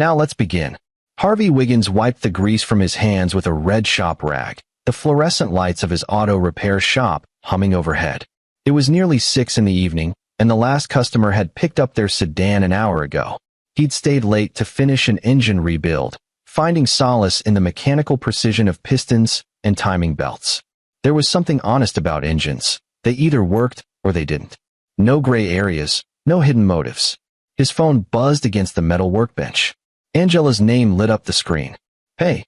Now let's begin. Harvey Wiggins wiped the grease from his hands with a red shop rag, the fluorescent lights of his auto repair shop humming overhead. It was nearly 6 in the evening, and the last customer had picked up their sedan an hour ago. He'd stayed late to finish an engine rebuild, finding solace in the mechanical precision of pistons and timing belts. There was something honest about engines. They either worked or they didn't. No gray areas, no hidden motives. His phone buzzed against the metal workbench. Angela's name lit up the screen. "Hey,"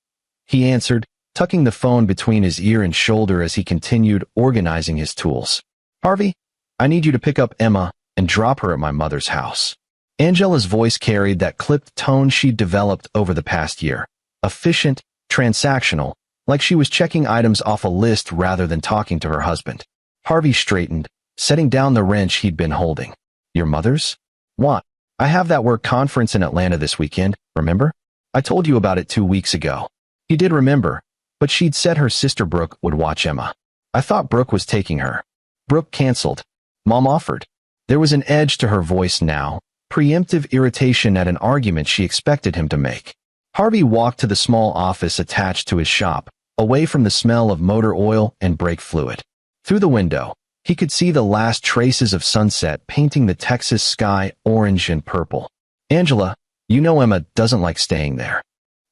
he answered, tucking the phone between his ear and shoulder as he continued organizing his tools. "Harvey, I need you to pick up Emma and drop her at my mother's house." Angela's voice carried that clipped tone she'd developed over the past year. Efficient, transactional, like she was checking items off a list rather than talking to her husband. Harvey straightened, setting down the wrench he'd been holding. "Your mother's? What? I have that work conference in Atlanta this weekend, remember? I told you about it 2 weeks ago." He did remember, but she'd said her sister Brooke would watch Emma. "I thought Brooke was taking her." "Brooke canceled. Mom offered." There was an edge to her voice now, preemptive irritation at an argument she expected him to make. Harvey walked to the small office attached to his shop, away from the smell of motor oil and brake fluid. Through the window, he could see the last traces of sunset painting the Texas sky orange and purple. "Angela, you know Emma doesn't like staying there.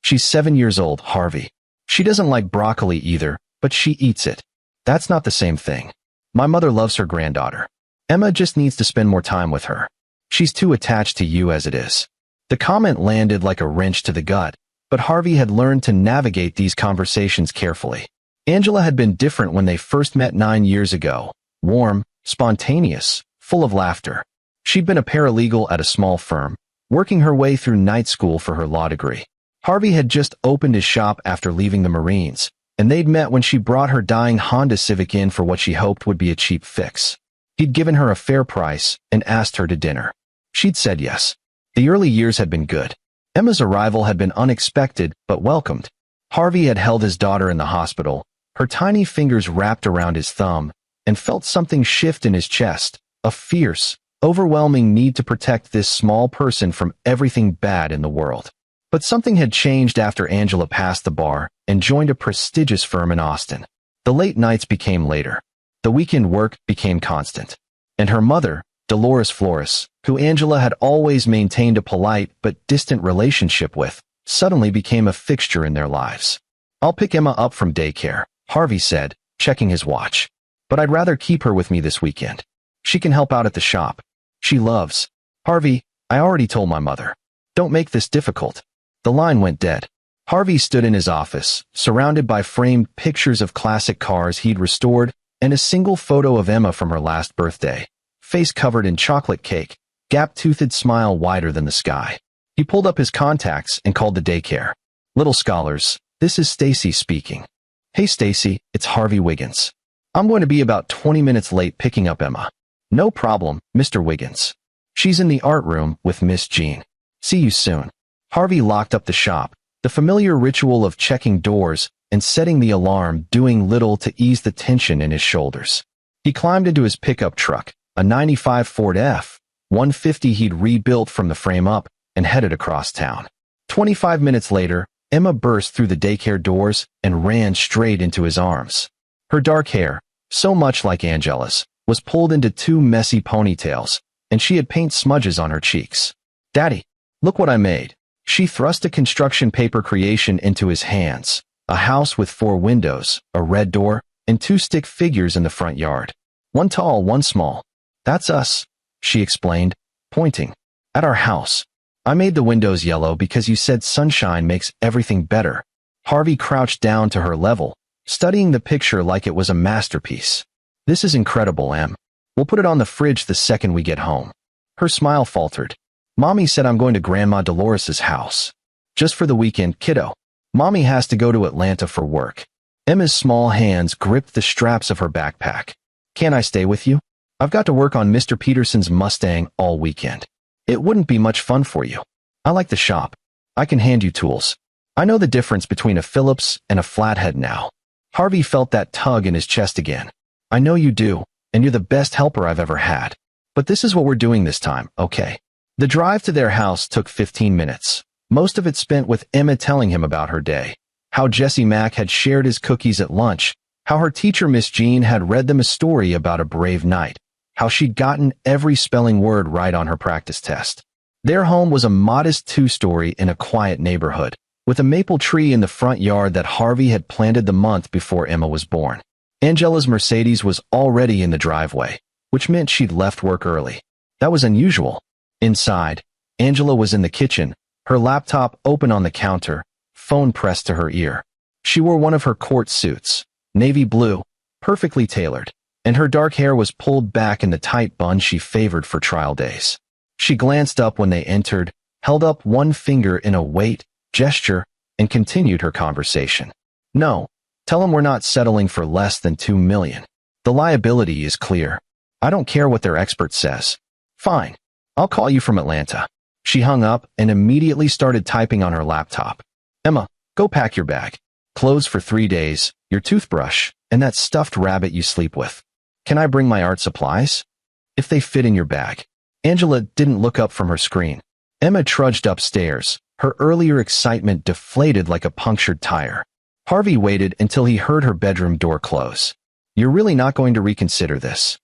She's 7 years old, Harvey. She doesn't like broccoli either, but she eats it. That's not the same thing. My mother loves her granddaughter. Emma just needs to spend more time with her. She's too attached to you as it is." The comment landed like a wrench to the gut, but Harvey had learned to navigate these conversations carefully. Angela had been different when they first met 9 years ago. Warm, spontaneous, full of laughter. She'd been a paralegal at a small firm, working her way through night school for her law degree. Harvey had just opened his shop after leaving the Marines, and they'd met when she brought her dying Honda Civic in for what she hoped would be a cheap fix. He'd given her a fair price and asked her to dinner. She'd said yes. The early years had been good. Emma's arrival had been unexpected but welcomed. Harvey had held his daughter in the hospital, her tiny fingers wrapped around his thumb, and felt something shift in his chest, a fierce, overwhelming need to protect this small person from everything bad in the world. But something had changed after Angela passed the bar and joined a prestigious firm in Austin. The late nights became later. The weekend work became constant. And her mother, Dolores Flores, who Angela had always maintained a polite but distant relationship with, suddenly became a fixture in their lives. "I'll pick Emma up from daycare," Harvey said, checking his watch. "But I'd rather keep her with me this weekend. She can help out at the shop. She loves." "Harvey, I already told my mother. Don't make this difficult." The line went dead. Harvey stood in his office, surrounded by framed pictures of classic cars he'd restored and a single photo of Emma from her last birthday, face covered in chocolate cake, gap-toothed smile wider than the sky. He pulled up his contacts and called the daycare. "Little scholars, this is Stacy speaking." "Hey Stacy, it's Harvey Wiggins. I'm going to be about 20 minutes late picking up Emma." "No problem, Mr. Wiggins. She's in the art room with Miss Jean. See you soon." Harvey locked up the shop, the familiar ritual of checking doors and setting the alarm doing little to ease the tension in his shoulders. He climbed into his pickup truck, a 95 Ford F-150 he'd rebuilt from the frame up, and headed across town. 25 minutes later, Emma burst through the daycare doors and ran straight into his arms. Her dark hair, so much like Angela's, was pulled into 2 messy ponytails, and she had paint smudges on her cheeks. "Daddy, look what I made." She thrust a construction paper creation into his hands, a house with 4 windows, a red door, and 2 stick figures in the front yard. "One tall, one small. That's us," she explained, pointing. "At our house. I made the windows yellow because you said sunshine makes everything better." Harvey crouched down to her level, studying the picture like it was a masterpiece. "This is incredible, Em. We'll put it on the fridge the second we get home." Her smile faltered. "Mommy said I'm going to Grandma Dolores's house. Just for the weekend, kiddo. Mommy has to go to Atlanta for work." Emma's small hands gripped the straps of her backpack. "Can't I stay with you? I've got to work on Mr. Peterson's Mustang all weekend. It wouldn't be much fun for you. I like the shop. I can hand you tools. I know the difference between a Phillips and a flathead now." Harvey felt that tug in his chest again. "I know you do, and you're the best helper I've ever had. But this is what we're doing this time, okay?" The drive to their house took 15 minutes. Most of it spent with Emma telling him about her day, how Jesse Mack had shared his cookies at lunch, how her teacher Miss Jean had read them a story about a brave knight, how she'd gotten every spelling word right on her practice test. Their home was a modest two-story in a quiet neighborhood, with a maple tree in the front yard that Harvey had planted the month before Emma was born. Angela's Mercedes was already in the driveway, which meant she'd left work early. That was unusual. Inside, Angela was in the kitchen, her laptop open on the counter, phone pressed to her ear. She wore one of her court suits, navy blue, perfectly tailored, and her dark hair was pulled back in the tight bun she favored for trial days. She glanced up when they entered, held up one finger in a wait gesture, and continued her conversation. No, tell them we're not settling for less than $2 million. The liability is clear. I don't care what their expert says. Fine. I'll call you from Atlanta. She hung up and immediately started typing on her laptop. Emma, go pack your bag. Clothes for 3 days, your toothbrush, and that stuffed rabbit you sleep with. Can I bring my art supplies? If they fit in your bag. Angela didn't look up from her screen. Emma trudged upstairs, her earlier excitement deflated like a punctured tire. Harvey waited until he heard her bedroom door close. You're really not going to reconsider this?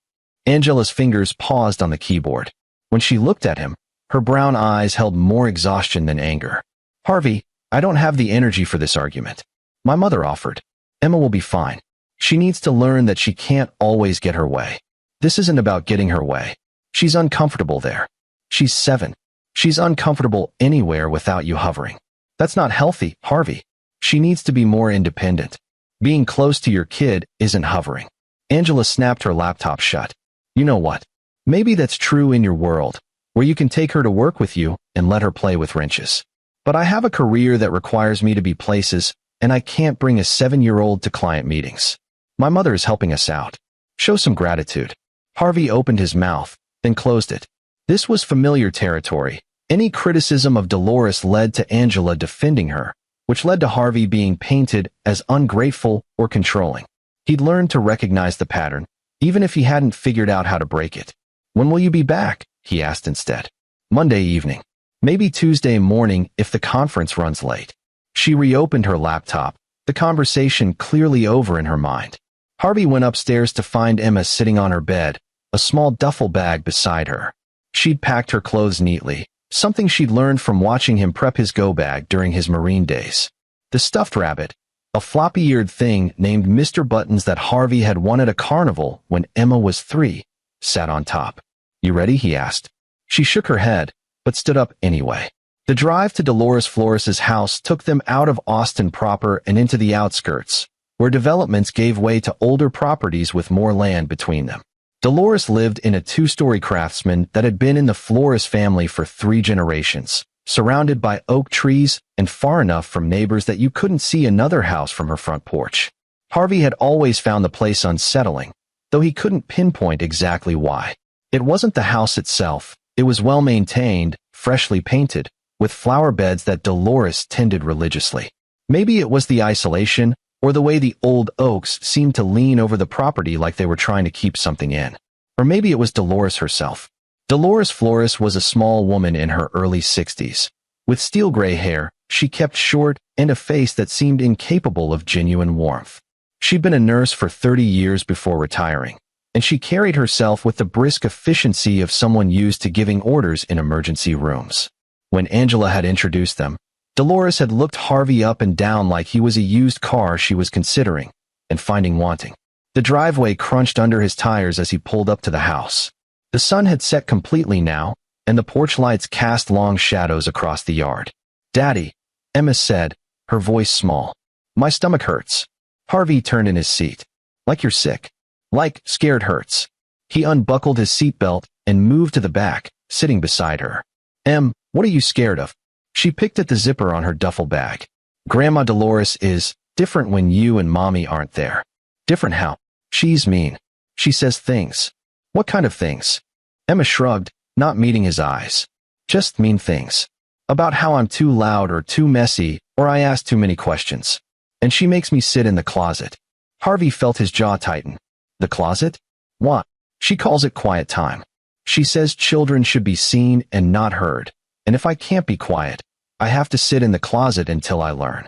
Angela's fingers paused on the keyboard. When she looked at him, her brown eyes held more exhaustion than anger. Harvey, I don't have the energy for this argument. My mother offered. Emma will be fine. She needs to learn that she can't always get her way. This isn't about getting her way. She's uncomfortable there. She's 7. She's uncomfortable anywhere without you hovering. That's not healthy, Harvey. She needs to be more independent. Being close to your kid isn't hovering. Angela snapped her laptop shut. You know what? Maybe that's true in your world, where you can take her to work with you and let her play with wrenches. But I have a career that requires me to be places, and I can't bring a 7-year-old to client meetings. My mother is helping us out. Show some gratitude. Harvey opened his mouth, then closed it. This was familiar territory. Any criticism of Dolores led to Angela defending her, which led to Harvey being painted as ungrateful or controlling. He'd learned to recognize the pattern, even if he hadn't figured out how to break it. When will you be back? He asked instead. Monday evening. Maybe Tuesday morning if the conference runs late. She reopened her laptop, the conversation clearly over in her mind. Harvey went upstairs to find Emma sitting on her bed, a small duffel bag beside her. She'd packed her clothes neatly, something she'd learned from watching him prep his go-bag during his Marine days. The stuffed rabbit, a floppy-eared thing named Mr. Buttons that Harvey had won at a carnival when Emma was 3, sat on top. You ready? He asked. She shook her head, but stood up anyway. The drive to Dolores Flores's house took them out of Austin proper and into the outskirts, where developments gave way to older properties with more land between them. Dolores lived in a 2-story craftsman that had been in the Flores family for 3 generations, surrounded by oak trees and far enough from neighbors that you couldn't see another house from her front porch. Harvey had always found the place unsettling, though he couldn't pinpoint exactly why. It wasn't the house itself. It was well-maintained, freshly painted, with flower beds that Dolores tended religiously. Maybe it was the isolation, or the way the old oaks seemed to lean over the property like they were trying to keep something in. Or maybe it was Dolores herself. Dolores Flores was a small woman in her early 60s. With steel gray hair, she kept short and a face that seemed incapable of genuine warmth. She'd been a nurse for 30 years before retiring, and she carried herself with the brisk efficiency of someone used to giving orders in emergency rooms. When Angela had introduced them, Dolores had looked Harvey up and down like he was a used car she was considering and finding wanting. The driveway crunched under his tires as he pulled up to the house. The sun had set completely now, and the porch lights cast long shadows across the yard. Daddy, Emma said, her voice small. My stomach hurts. Harvey turned in his seat. Like you're sick. Like scared hurts. He unbuckled his seatbelt and moved to the back, sitting beside her. Em, what are you scared of? She picked at the zipper on her duffel bag. Grandma Dolores is different when you and Mommy aren't there. Different how? She's mean. She says things. What kind of things? Emma shrugged, not meeting his eyes. Just mean things. About how I'm too loud or too messy, or I ask too many questions. And she makes me sit in the closet. Harvey felt his jaw tighten. The closet? What? She calls it quiet time. She says children should be seen and not heard. And if I can't be quiet, I have to sit in the closet until I learn.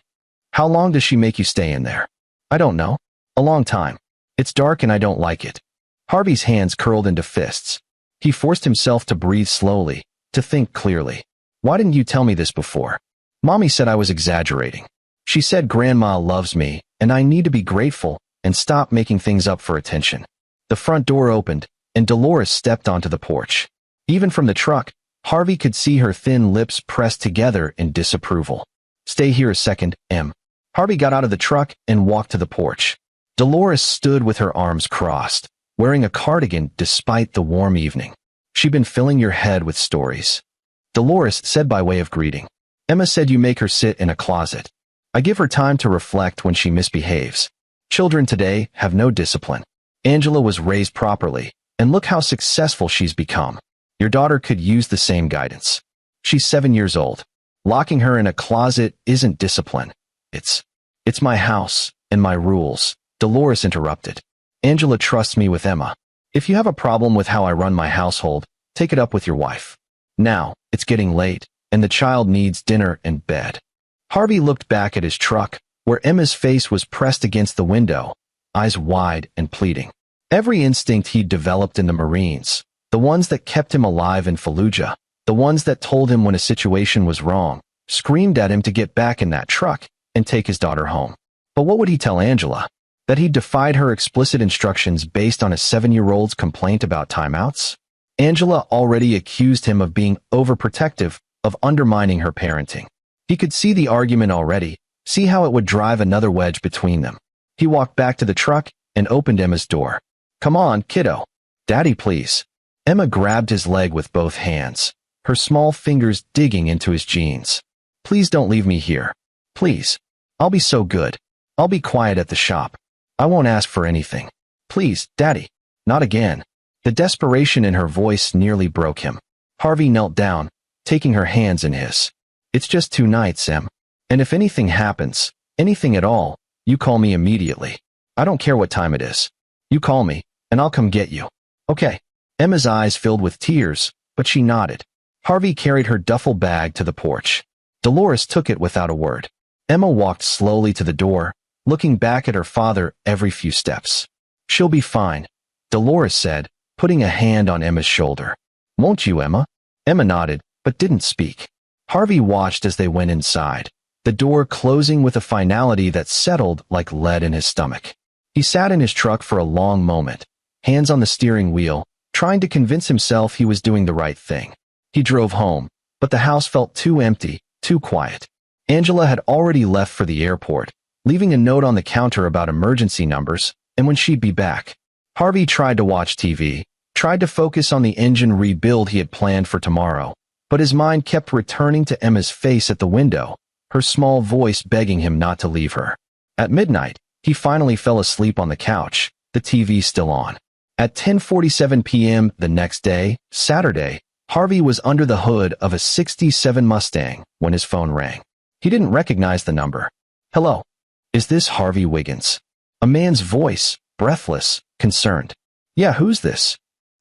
How long does she make you stay in there? I don't know. A long time. It's dark and I don't like it. Harvey's hands curled into fists. He forced himself to breathe slowly, to think clearly. Why didn't you tell me this before? Mommy said I was exaggerating. She said Grandma loves me, and I need to be grateful and stop making things up for attention. The front door opened, and Dolores stepped onto the porch. Even from the truck, Harvey could see her thin lips pressed together in disapproval. Stay here a second, Em. Harvey got out of the truck and walked to the porch. Dolores stood with her arms crossed, wearing a cardigan despite the warm evening. She'd been filling your head with stories. Dolores said by way of greeting. Emma said you make her sit in a closet. I give her time to reflect when she misbehaves. Children today have no discipline. Angela was raised properly, and look how successful she's become. Your daughter could use the same guidance. She's 7 years old. Locking her in a closet isn't discipline. It's my house and my rules. Dolores interrupted. Angela trusts me with Emma. If you have a problem with how I run my household, take it up with your wife. Now, it's getting late, and the child needs dinner and bed. Harvey looked back at his truck, where Emma's face was pressed against the window, eyes wide and pleading. Every instinct he'd developed in the Marines, the ones that kept him alive in Fallujah, the ones that told him when a situation was wrong, screamed at him to get back in that truck and take his daughter home. But what would he tell Angela? That he defied her explicit instructions based on a 7-year-old's complaint about timeouts? Angela already accused him of being overprotective, of undermining her parenting. He could see the argument already, see how it would drive another wedge between them. He walked back to the truck and opened Emma's door. Come on, kiddo. Daddy, please. Emma grabbed his leg with both hands, her small fingers digging into his jeans. Please don't leave me here. Please. I'll be so good. I'll be quiet at the shop. I won't ask for anything. Please, Daddy. Not again. The desperation in her voice nearly broke him. Harvey knelt down, taking her hands in his. It's just 2 nights, Em. And if anything happens, anything at all, you call me immediately. I don't care what time it is. You call me, and I'll come get you. Okay. Emma's eyes filled with tears, but she nodded. Harvey carried her duffel bag to the porch. Dolores took it without a word. Emma walked slowly to the door, looking back at her father every few steps. She'll be fine, Dolores said, putting a hand on Emma's shoulder. Won't you, Emma? Emma nodded, but didn't speak. Harvey watched as they went inside, the door closing with a finality that settled like lead in his stomach. He sat in his truck for a long moment, hands on the steering wheel, trying to convince himself he was doing the right thing. He drove home, but the house felt too empty, too quiet. Angela had already left for the airport, leaving a note on the counter about emergency numbers and when she'd be back. Harvey tried to watch TV, tried to focus on the engine rebuild he had planned for tomorrow, but his mind kept returning to Emma's face at the window, her small voice begging him not to leave her. At midnight, he finally fell asleep on the couch, the TV still on. At 10:47 p.m. the next day, Saturday, Harvey was under the hood of a '67 Mustang when his phone rang. He didn't recognize the number. Hello. Is this Harvey Wiggins? A man's voice, breathless, concerned. Yeah, who's this?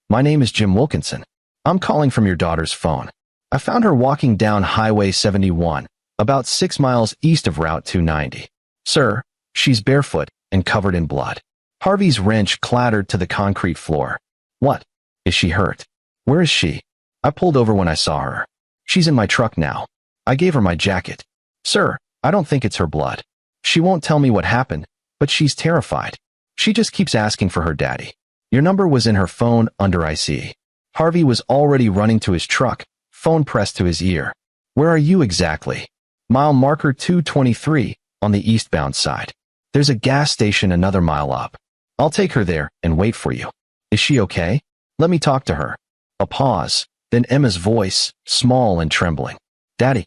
My name is Jim Wilkinson. I'm calling from your daughter's phone. I found her walking down Highway 71, about 6 miles east of Route 290. Sir, she's barefoot and covered in blood. Harvey's wrench clattered to the concrete floor. What? Is she hurt? Where is she? I pulled over when I saw her. She's in my truck now. I gave her my jacket. Sir, I don't think it's her blood. She won't tell me what happened, but she's terrified. She just keeps asking for her daddy. Your number was in her phone under IC. Harvey was already running to his truck, phone pressed to his ear. Where are you exactly? Mile marker 223, on the eastbound side. There's a gas station another mile up. I'll take her there and wait for you. Is she okay? Let me talk to her. A pause, then Emma's voice, small and trembling. Daddy.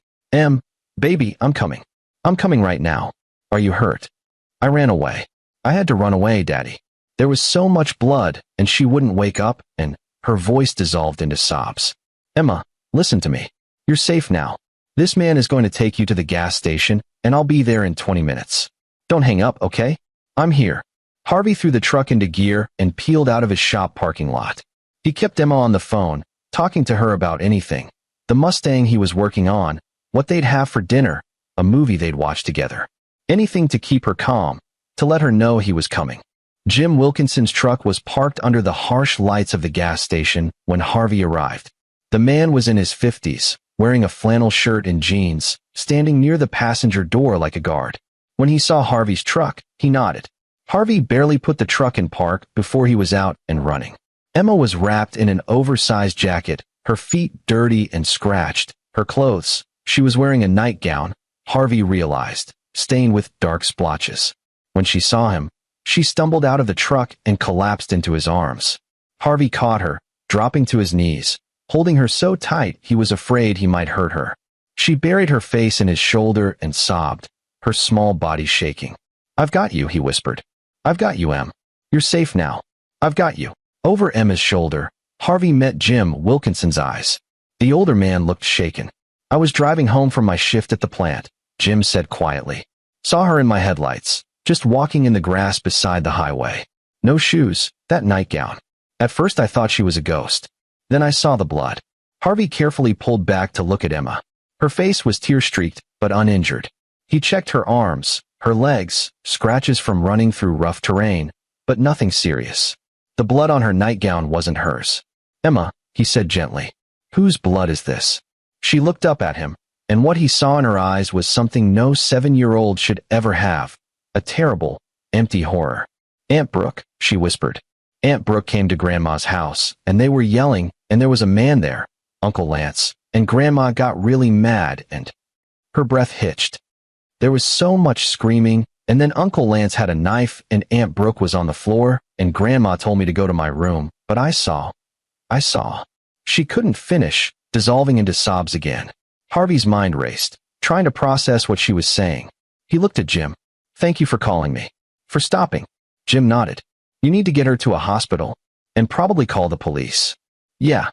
Baby, I'm coming. I'm coming right now. Are you hurt? I ran away. I had to run away, Daddy. There was so much blood, and she wouldn't wake up, and her voice dissolved into sobs. Emma, listen to me. You're safe now. This man is going to take you to the gas station, and I'll be there in 20 minutes. Don't hang up, okay? I'm here. Harvey threw the truck into gear and peeled out of his shop parking lot. He kept Emma on the phone, talking to her about anything. The Mustang he was working on, what they'd have for dinner, a movie they'd watch together. Anything to keep her calm, to let her know he was coming. Jim Wilkinson's truck was parked under the harsh lights of the gas station when Harvey arrived. The man was in his 50s, wearing a flannel shirt and jeans, standing near the passenger door like a guard. When he saw Harvey's truck, he nodded. Harvey barely put the truck in park before he was out and running. Emma was wrapped in an oversized jacket, her feet dirty and scratched. Her clothes, she was wearing a nightgown, Harvey realized, stained with dark splotches. When she saw him, she stumbled out of the truck and collapsed into his arms. Harvey caught her, dropping to his knees, holding her so tight he was afraid he might hurt her. She buried her face in his shoulder and sobbed, her small body shaking. "I've got you," he whispered. "I've got you, Em. You're safe now. I've got you." Over Emma's shoulder, Harvey met Jim Wilkinson's eyes. The older man looked shaken. "I was driving home from my shift at the plant," Jim said quietly. "Saw her in my headlights, just walking in the grass beside the highway. No shoes, that nightgown. At first I thought she was a ghost. Then I saw the blood." Harvey carefully pulled back to look at Emma. Her face was tear-streaked, but uninjured. He checked her arms, her legs, scratches from running through rough terrain, but nothing serious. The blood on her nightgown wasn't hers. "Emma," he said gently, "whose blood is this?" She looked up at him, and what he saw in her eyes was something no 7-year-old should ever have, a terrible, empty horror. "Aunt Brooke," she whispered. Aunt Brooke came to Grandma's house, and they were yelling, and there was a man there, Uncle Lance, and Grandma got really mad and... Her breath hitched. There was so much screaming, and then Uncle Lance had a knife, and Aunt Brooke was on the floor, and Grandma told me to go to my room, but I saw. She couldn't finish, dissolving into sobs again. Harvey's mind raced, trying to process what she was saying. He looked at Jim. "Thank you for calling me. For stopping." Jim nodded. "You need to get her to a hospital, and probably call the police." "Yeah."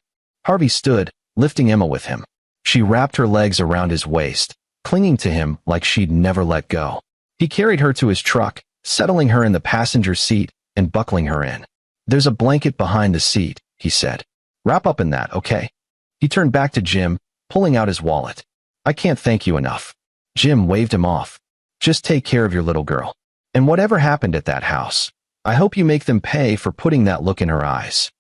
Harvey stood, lifting Emma with him. She wrapped her legs around his waist, clinging to him like she'd never let go. He carried her to his truck, settling her in the passenger seat and buckling her in. "There's a blanket behind the seat," he said. "Wrap up in that, okay?" He turned back to Jim, pulling out his wallet. "I can't thank you enough." Jim waved him off. "Just take care of your little girl. And whatever happened at that house, I hope you make them pay for putting that look in her eyes."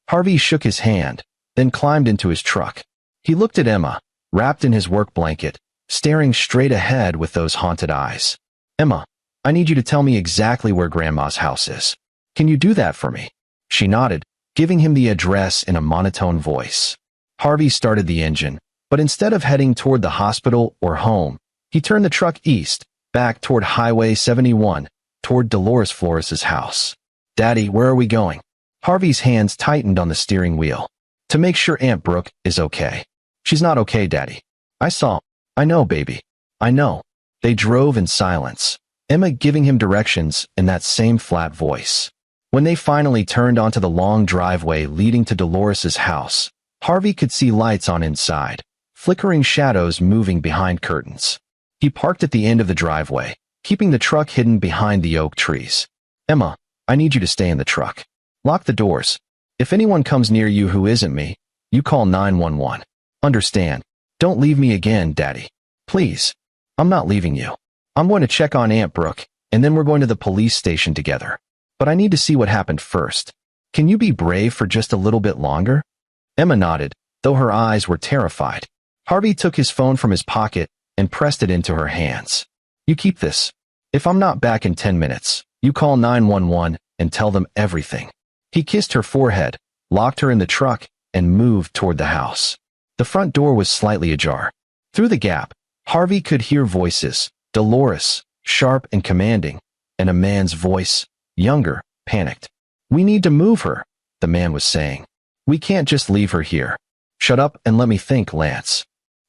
Harvey shook his hand, then climbed into his truck. He looked at Emma, wrapped in his work blanket, staring straight ahead with those haunted eyes. "Emma, I need you to tell me exactly where Grandma's house is. Can you do that for me?" She nodded, giving him the address in a monotone voice. Harvey started the engine, but instead of heading toward the hospital or home, he turned the truck east, back toward Highway 71, toward Dolores Flores's house. "Daddy, where are we going?" Harvey's hands tightened on the steering wheel. "To make sure Aunt Brooke is okay." "She's not okay, Daddy. I know, baby. I know." They drove in silence, Emma giving him directions in that same flat voice. When they finally turned onto the long driveway leading to Dolores's house, Harvey could see lights on inside, flickering shadows moving behind curtains. He parked at the end of the driveway, keeping the truck hidden behind the oak trees. "Emma, I need you to stay in the truck. Lock the doors. If anyone comes near you who isn't me, you call 911. Understand? Don't leave me again, Daddy. Please. I'm not leaving you. I'm going to check on Aunt Brooke, and then we're going to the police station together. But I need to see what happened first. Can you be brave for just a little bit longer?" Emma nodded, though her eyes were terrified. Harvey took his phone from his pocket and pressed it into her hands. "You keep this. If I'm not back in 10 minutes, you call 911 and tell them everything." He kissed her forehead, locked her in the truck, and moved toward the house. The front door was slightly ajar. Through the gap, Harvey could hear voices, Dolores, sharp and commanding, and a man's voice, younger, panicked. "We need to move her," the man was saying. "We can't just leave her here." "Shut up and let me think, Lance."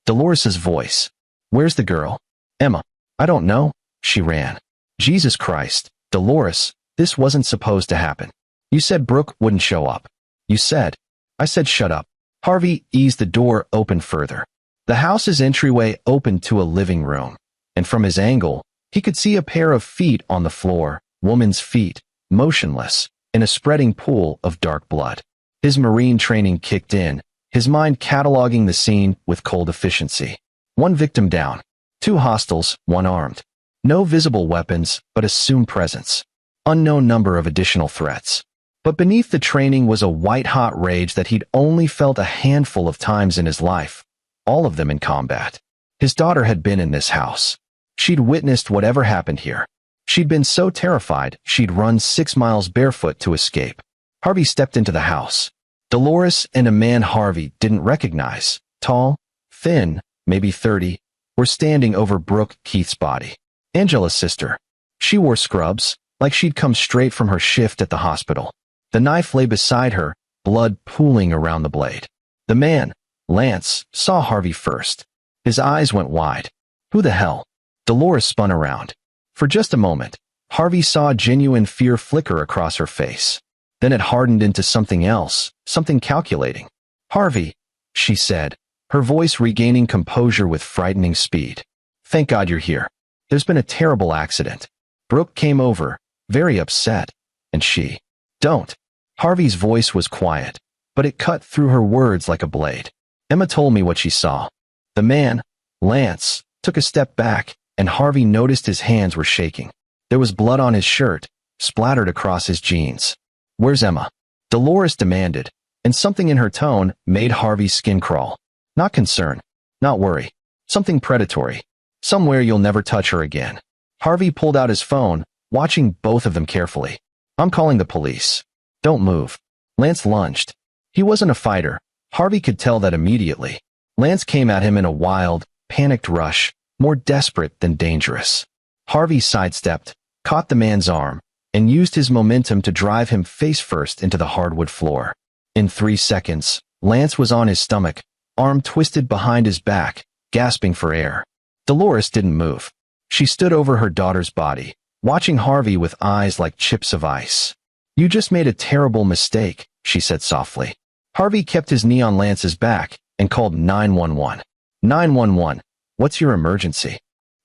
Dolores's voice. "Where's the girl?" "Emma, I don't know." She ran. "Jesus Christ, Dolores, this wasn't supposed to happen. You said Brooke wouldn't show up. You said." "I said shut up." Harvey eased the door open further. The house's entryway opened to a living room, and from his angle, he could see a pair of feet on the floor, woman's feet, motionless, in a spreading pool of dark blood. His Marine training kicked in, his mind cataloging the scene with cold efficiency. One victim down. Two hostiles, one armed. No visible weapons, but assumed presence. Unknown number of additional threats. But beneath the training was a white-hot rage that he'd only felt a handful of times in his life, all of them in combat. His daughter had been in this house. She'd witnessed whatever happened here. She'd been so terrified, she'd run 6 miles barefoot to escape. Harvey stepped into the house. Dolores and a man Harvey didn't recognize, tall, thin, maybe 30, were standing over Brooke Keith's body. Angela's sister. She wore scrubs, like she'd come straight from her shift at the hospital. The knife lay beside her, blood pooling around the blade. The man, Lance, saw Harvey first. His eyes went wide. Who the hell? Dolores spun around. For just a moment, Harvey saw genuine fear flicker across her face. Then it hardened into something else, something calculating. Harvey, she said, her voice regaining composure with frightening speed. Thank God you're here. There's been a terrible accident. Brooke came over, very upset, and she. Don't. Harvey's voice was quiet, but it cut through her words like a blade. Emma told me what she saw. The man, Lance, took a step back, and Harvey noticed his hands were shaking. There was blood on his shirt, splattered across his jeans. Where's Emma? Dolores demanded, and something in her tone made Harvey's skin crawl. Not concern, not worry. Something predatory. Somewhere you'll never touch her again. Harvey pulled out his phone, watching both of them carefully. I'm calling the police. Don't move. Lance lunged. He wasn't a fighter. Harvey could tell that immediately. Lance came at him in a wild, panicked rush, more desperate than dangerous. Harvey sidestepped, caught the man's arm, and used his momentum to drive him face first into the hardwood floor. In 3 seconds, Lance was on his stomach, arm twisted behind his back, gasping for air. Dolores didn't move. She stood over her daughter's body, watching Harvey with eyes like chips of ice. You just made a terrible mistake, she said softly. Harvey kept his knee on Lance's back and called 911. 911, what's your emergency?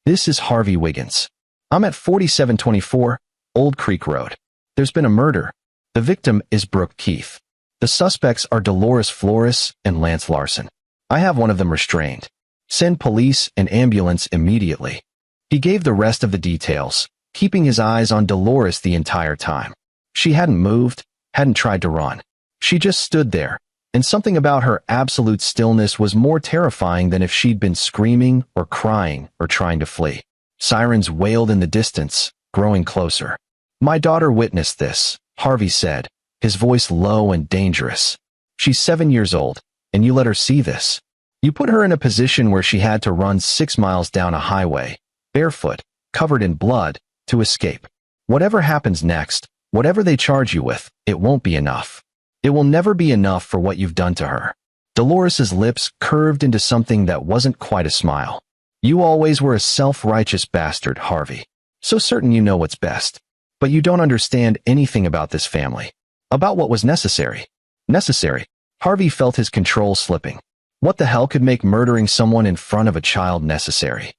This is Harvey Wiggins. I'm at 4724 Old Creek Road. There's been a murder. The victim is Brooke Keith. The suspects are Dolores Flores and Lance Larson. I have one of them restrained. Send police and ambulance immediately. He gave the rest of the details, keeping his eyes on Dolores the entire time. She hadn't moved, hadn't tried to run. She just stood there, and something about her absolute stillness was more terrifying than if she'd been screaming or crying or trying to flee. Sirens wailed in the distance, growing closer. My daughter witnessed this, Harvey said, his voice low and dangerous. She's 7 years old, and you let her see this. You put her in a position where she had to run 6 miles down a highway, barefoot, covered in blood, to escape. Whatever happens next, whatever they charge you with, it won't be enough. It will never be enough for what you've done to her. Dolores's lips curved into something that wasn't quite a smile. You always were a self-righteous bastard, Harvey. So certain you know what's best. But you don't understand anything about this family. About what was necessary. Necessary. Harvey felt his control slipping. What the hell could make murdering someone in front of a child necessary?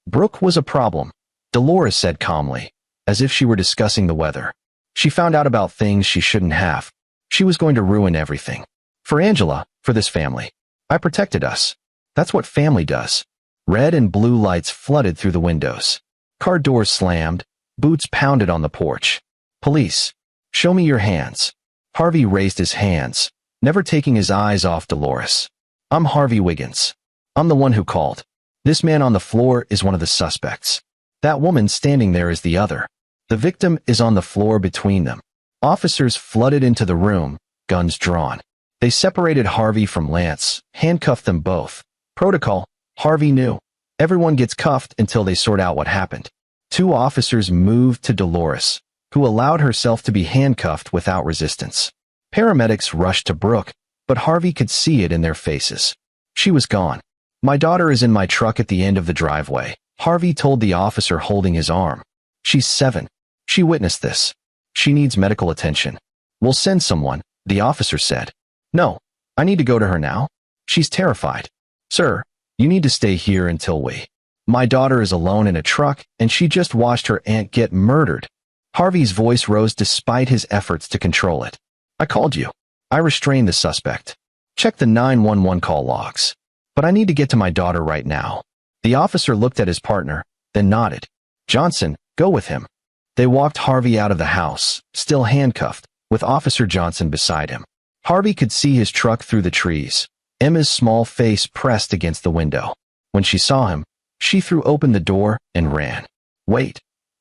Brooke was a problem, Dolores said calmly, as if she were discussing the weather. She found out about things she shouldn't have. She was going to ruin everything. For Angela, for this family. I protected us. That's what family does. Red and blue lights flooded through the windows. Car doors slammed, boots pounded on the porch. Police. Show me your hands. Harvey raised his hands, never taking his eyes off Dolores. I'm Harvey Wiggins. I'm the one who called. This man on the floor is one of the suspects. That woman standing there is the other. The victim is on the floor between them. Officers flooded into the room, guns drawn. They separated Harvey from Lance, handcuffed them both. Protocol, Harvey knew. Everyone gets cuffed until they sort out what happened. 2 officers moved to Dolores, who allowed herself to be handcuffed without resistance. Paramedics rushed to Brooke, but Harvey could see it in their faces. She was gone. My daughter is in my truck at the end of the driveway, Harvey told the officer holding his arm. She's 7. She witnessed this. She needs medical attention. We'll send someone, the officer said. No, I need to go to her now. She's terrified. Sir, you need to stay here until we. My daughter is alone in a truck, and she just watched her aunt get murdered. Harvey's voice rose despite his efforts to control it. I called you. I restrained the suspect. Check the 911 call logs. But I need to get to my daughter right now. The officer looked at his partner, then nodded. Johnson, go with him. They walked Harvey out of the house, still handcuffed, with Officer Johnson beside him. Harvey could see his truck through the trees, Emma's small face pressed against the window. When she saw him, she threw open the door and ran. Wait.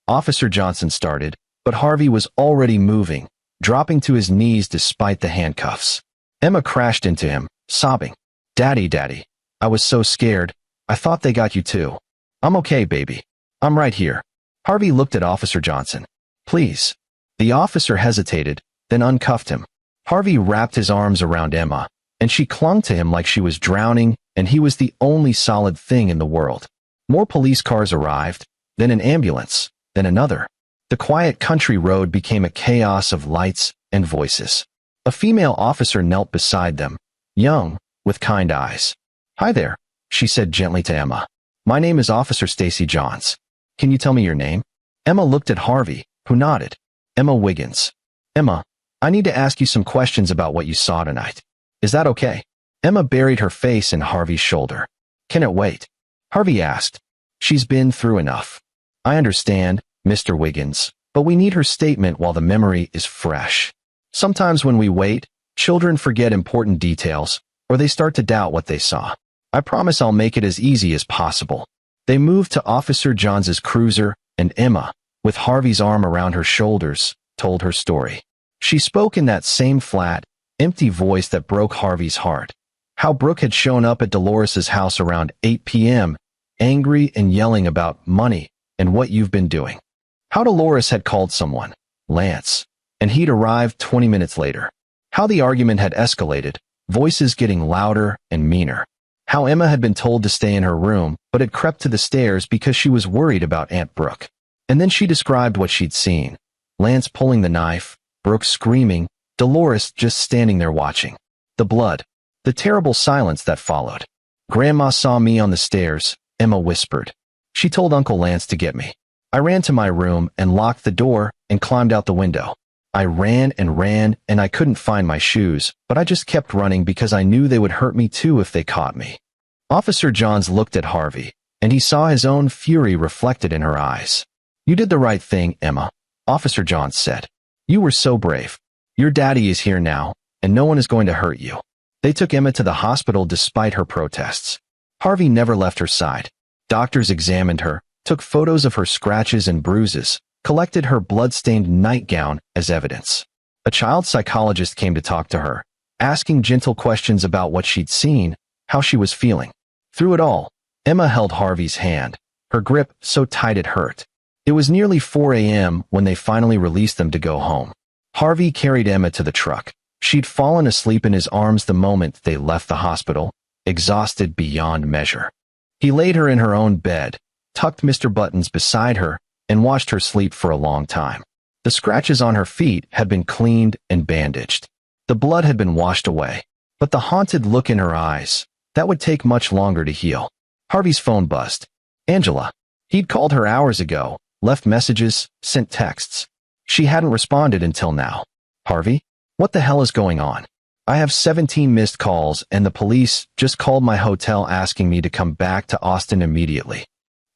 Officer Johnson started, but Harvey was already moving, dropping to his knees despite the handcuffs. Emma crashed into him, sobbing. Daddy, Daddy. I was so scared. I thought they got you too. I'm okay, baby. I'm right here. Harvey looked at Officer Johnson. Please. The officer hesitated, then uncuffed him. Harvey wrapped his arms around Emma, and she clung to him like she was drowning, and he was the only solid thing in the world. More police cars arrived, then an ambulance, then another. The quiet country road became a chaos of lights and voices. A female officer knelt beside them, young, with kind eyes. Hi there, she said gently to Emma. My name is Officer Stacy Johns. Can you tell me your name? Emma looked at Harvey, who nodded. Emma Wiggins. Emma, I need to ask you some questions about what you saw tonight. Is that okay? Emma buried her face in Harvey's shoulder. Can it wait? Harvey asked. She's been through enough. I understand, Mr. Wiggins, but we need her statement while the memory is fresh. Sometimes when we wait, children forget important details, or they start to doubt what they saw. I promise I'll make it as easy as possible. They moved to Officer Johns' cruiser, and Emma, with Harvey's arm around her shoulders, told her story. She spoke in that same flat, empty voice that broke Harvey's heart. How Brooke had shown up at Dolores's house around 8 p.m., angry and yelling about money and what you've been doing. How Dolores had called someone, Lance, and he'd arrived 20 minutes later. How the argument had escalated, voices getting louder and meaner. How Emma had been told to stay in her room, but had crept to the stairs because she was worried about Aunt Brooke. And then she described what she'd seen. Lance pulling the knife, Brooke screaming, Dolores just standing there watching. The blood. The terrible silence that followed. Grandma saw me on the stairs, Emma whispered. She told Uncle Lance to get me. I ran to my room and locked the door and climbed out the window. I ran and I couldn't find my shoes, but I just kept running because I knew they would hurt me too if they caught me. Officer Johns looked at Harvey, and he saw his own fury reflected in her eyes. You did the right thing, Emma, Officer Johns said. You were so brave. Your daddy is here now, and no one is going to hurt you. They took Emma to the hospital despite her protests. Harvey never left her side. Doctors examined her, took photos of her scratches and bruises, collected her blood-stained nightgown as evidence. A child psychologist came to talk to her, asking gentle questions about what she'd seen, how she was feeling. Through it all, Emma held Harvey's hand, her grip so tight it hurt. It was nearly 4 a.m. when they finally released them to go home. Harvey carried Emma to the truck. She'd fallen asleep in his arms the moment they left the hospital, exhausted beyond measure. He laid her in her own bed, tucked Mr. Buttons beside her, and watched her sleep for a long time. The scratches on her feet had been cleaned and bandaged. The blood had been washed away, but the haunted look in her eyes, that would take much longer to heal. Harvey's phone buzzed. Angela. He'd called her hours ago, left messages, sent texts. She hadn't responded until now. Harvey? What the hell is going on? I have 17 missed calls and the police just called my hotel asking me to come back to Austin immediately.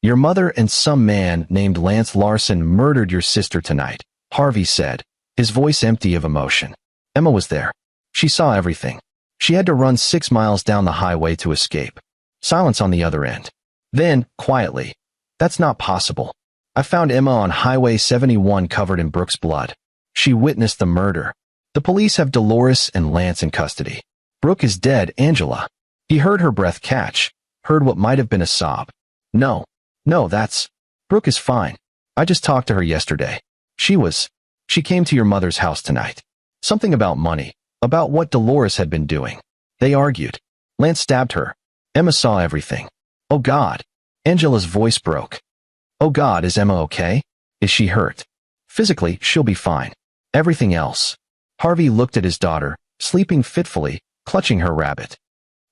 Your mother and some man named Lance Larson murdered your sister tonight, Harvey said, his voice empty of emotion. Emma was there. She saw everything. She had to run 6 miles down the highway to escape. Silence on the other end. Then, quietly, that's not possible. I found Emma on Highway 71 covered in Brooke's blood. She witnessed the murder. The police have Dolores and Lance in custody. Brooke is dead, Angela. He heard her breath catch, heard what might have been a sob. No, that's... Brooke is fine. I just talked to her yesterday. She came to your mother's house tonight. Something about money, about what Dolores had been doing. They argued. Lance stabbed her. Emma saw everything. Oh God. Angela's voice broke. Oh God, is Emma okay? Is she hurt? Physically, she'll be fine. Everything else. Harvey looked at his daughter, sleeping fitfully, clutching her rabbit.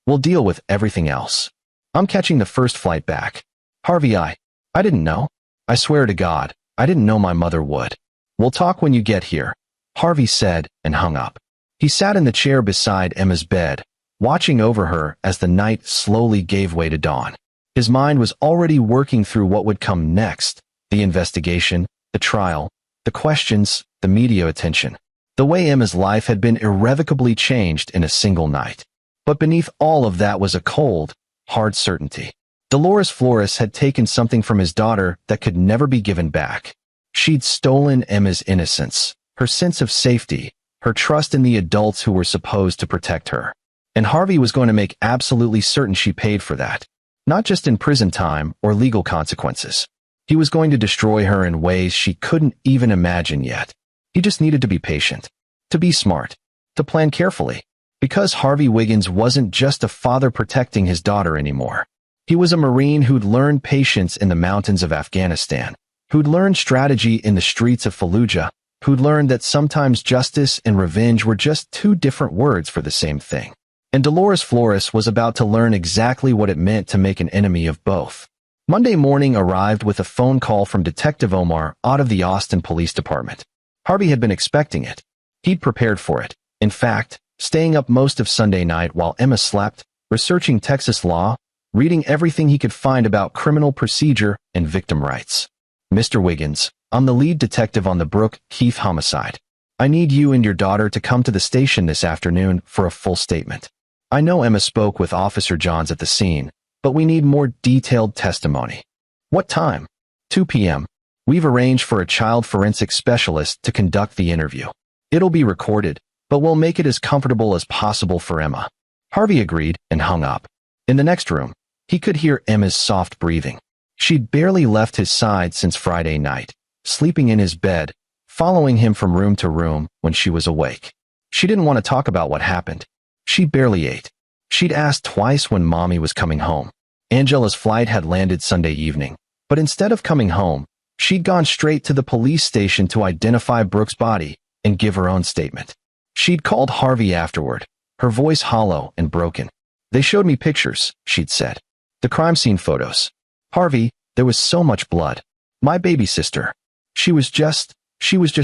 We'll deal with everything else. I'm catching the first flight back. Harvey, I didn't know. I swear to God, I didn't know my mother would. We'll talk when you get here, Harvey said and hung up. He sat in the chair beside Emma's bed, watching over her as the night slowly gave way to dawn. His mind was already working through what would come next: the investigation, the trial, the questions, the media attention. The way Emma's life had been irrevocably changed in a single night. But beneath all of that was a cold, hard certainty. Dolores Flores had taken something from his daughter that could never be given back. She'd stolen Emma's innocence, her sense of safety, her trust in the adults who were supposed to protect her. And Harvey was going to make absolutely certain she paid for that. Not just in prison time or legal consequences. He was going to destroy her in ways she couldn't even imagine yet. He just needed to be patient, to be smart, to plan carefully. Because Harvey Wiggins wasn't just a father protecting his daughter anymore. He was a Marine who'd learned patience in the mountains of Afghanistan, who'd learned strategy in the streets of Fallujah, who'd learned that sometimes justice and revenge were just two different words for the same thing. And Dolores Flores was about to learn exactly what it meant to make an enemy of both. Monday morning arrived with a phone call from Detective Omar out of the Austin Police Department. Harvey had been expecting it. He'd prepared for it. In fact, staying up most of Sunday night while Emma slept, researching Texas law, reading everything he could find about criminal procedure and victim rights. Mr. Wiggins, I'm the lead detective on the Brooke Keith homicide. I need you and your daughter to come to the station this afternoon for a full statement. I know Emma spoke with Officer Johns at the scene, but we need more detailed testimony. What time? 2 p.m. We've arranged for a child forensic specialist to conduct the interview. It'll be recorded, but we'll make it as comfortable as possible for Emma. Harvey agreed and hung up. In the next room, he could hear Emma's soft breathing. She'd barely left his side since Friday night, sleeping in his bed, following him from room to room when she was awake. She didn't want to talk about what happened. She barely ate. She'd asked twice when Mommy was coming home. Angela's flight had landed Sunday evening, but instead of coming home, she'd gone straight to the police station to identify Brooke's body and give her own statement. She'd called Harvey afterward, her voice hollow and broken. They showed me pictures, she'd said. The crime scene photos. Harvey, there was so much blood. My baby sister. She was just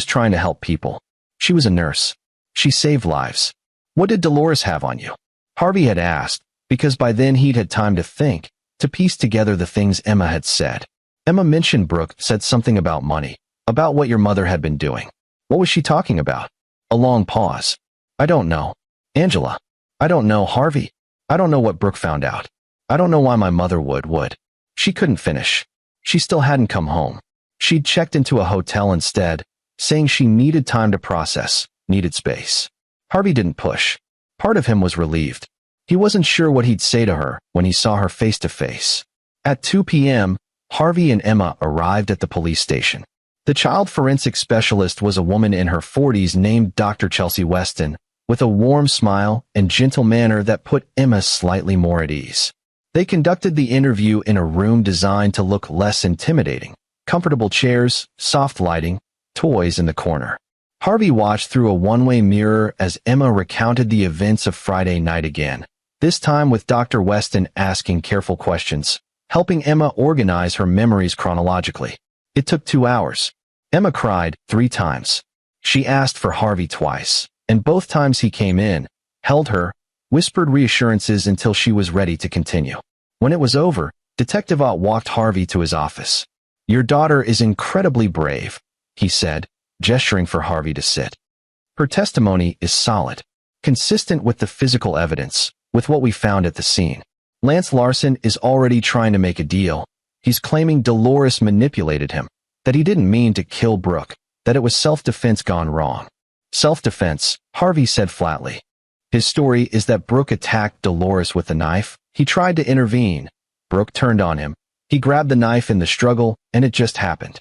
trying to help people. She was a nurse. She saved lives. What did Dolores have on you? Harvey had asked, because by then he'd had time to think, to piece together the things Emma had said. Emma mentioned Brooke said something about money, about what your mother had been doing. What was she talking about? A long pause. I don't know. Angela. I don't know. Harvey. I don't know what Brooke found out. I don't know why my mother would. She couldn't finish. She still hadn't come home. She'd checked into a hotel instead, saying she needed time to process, needed space. Harvey didn't push. Part of him was relieved. He wasn't sure what he'd say to her when he saw her face to face. At 2 p.m., Harvey and Emma arrived at the police station. The child forensic specialist was a woman in her 40s named Dr. Chelsea Weston, with a warm smile and gentle manner that put Emma slightly more at ease. They conducted the interview in a room designed to look less intimidating. Comfortable chairs, soft lighting, toys in the corner. Harvey watched through a one-way mirror as Emma recounted the events of Friday night again, this time with Dr. Weston asking careful questions, helping Emma organize her memories chronologically. It took 2 hours. Emma cried 3 times. She asked for Harvey twice, and both times he came in, held her, whispered reassurances until she was ready to continue. When it was over, Detective Ott walked Harvey to his office. Your daughter is incredibly brave, he said, gesturing for Harvey to sit. Her testimony is solid, consistent with the physical evidence, with what we found at the scene. Lance Larson is already trying to make a deal. He's claiming Dolores manipulated him, that he didn't mean to kill Brooke, that it was self-defense gone wrong. Self-defense, Harvey said flatly. His story is that Brooke attacked Dolores with a knife. He tried to intervene. Brooke turned on him. He grabbed the knife in the struggle, and it just happened.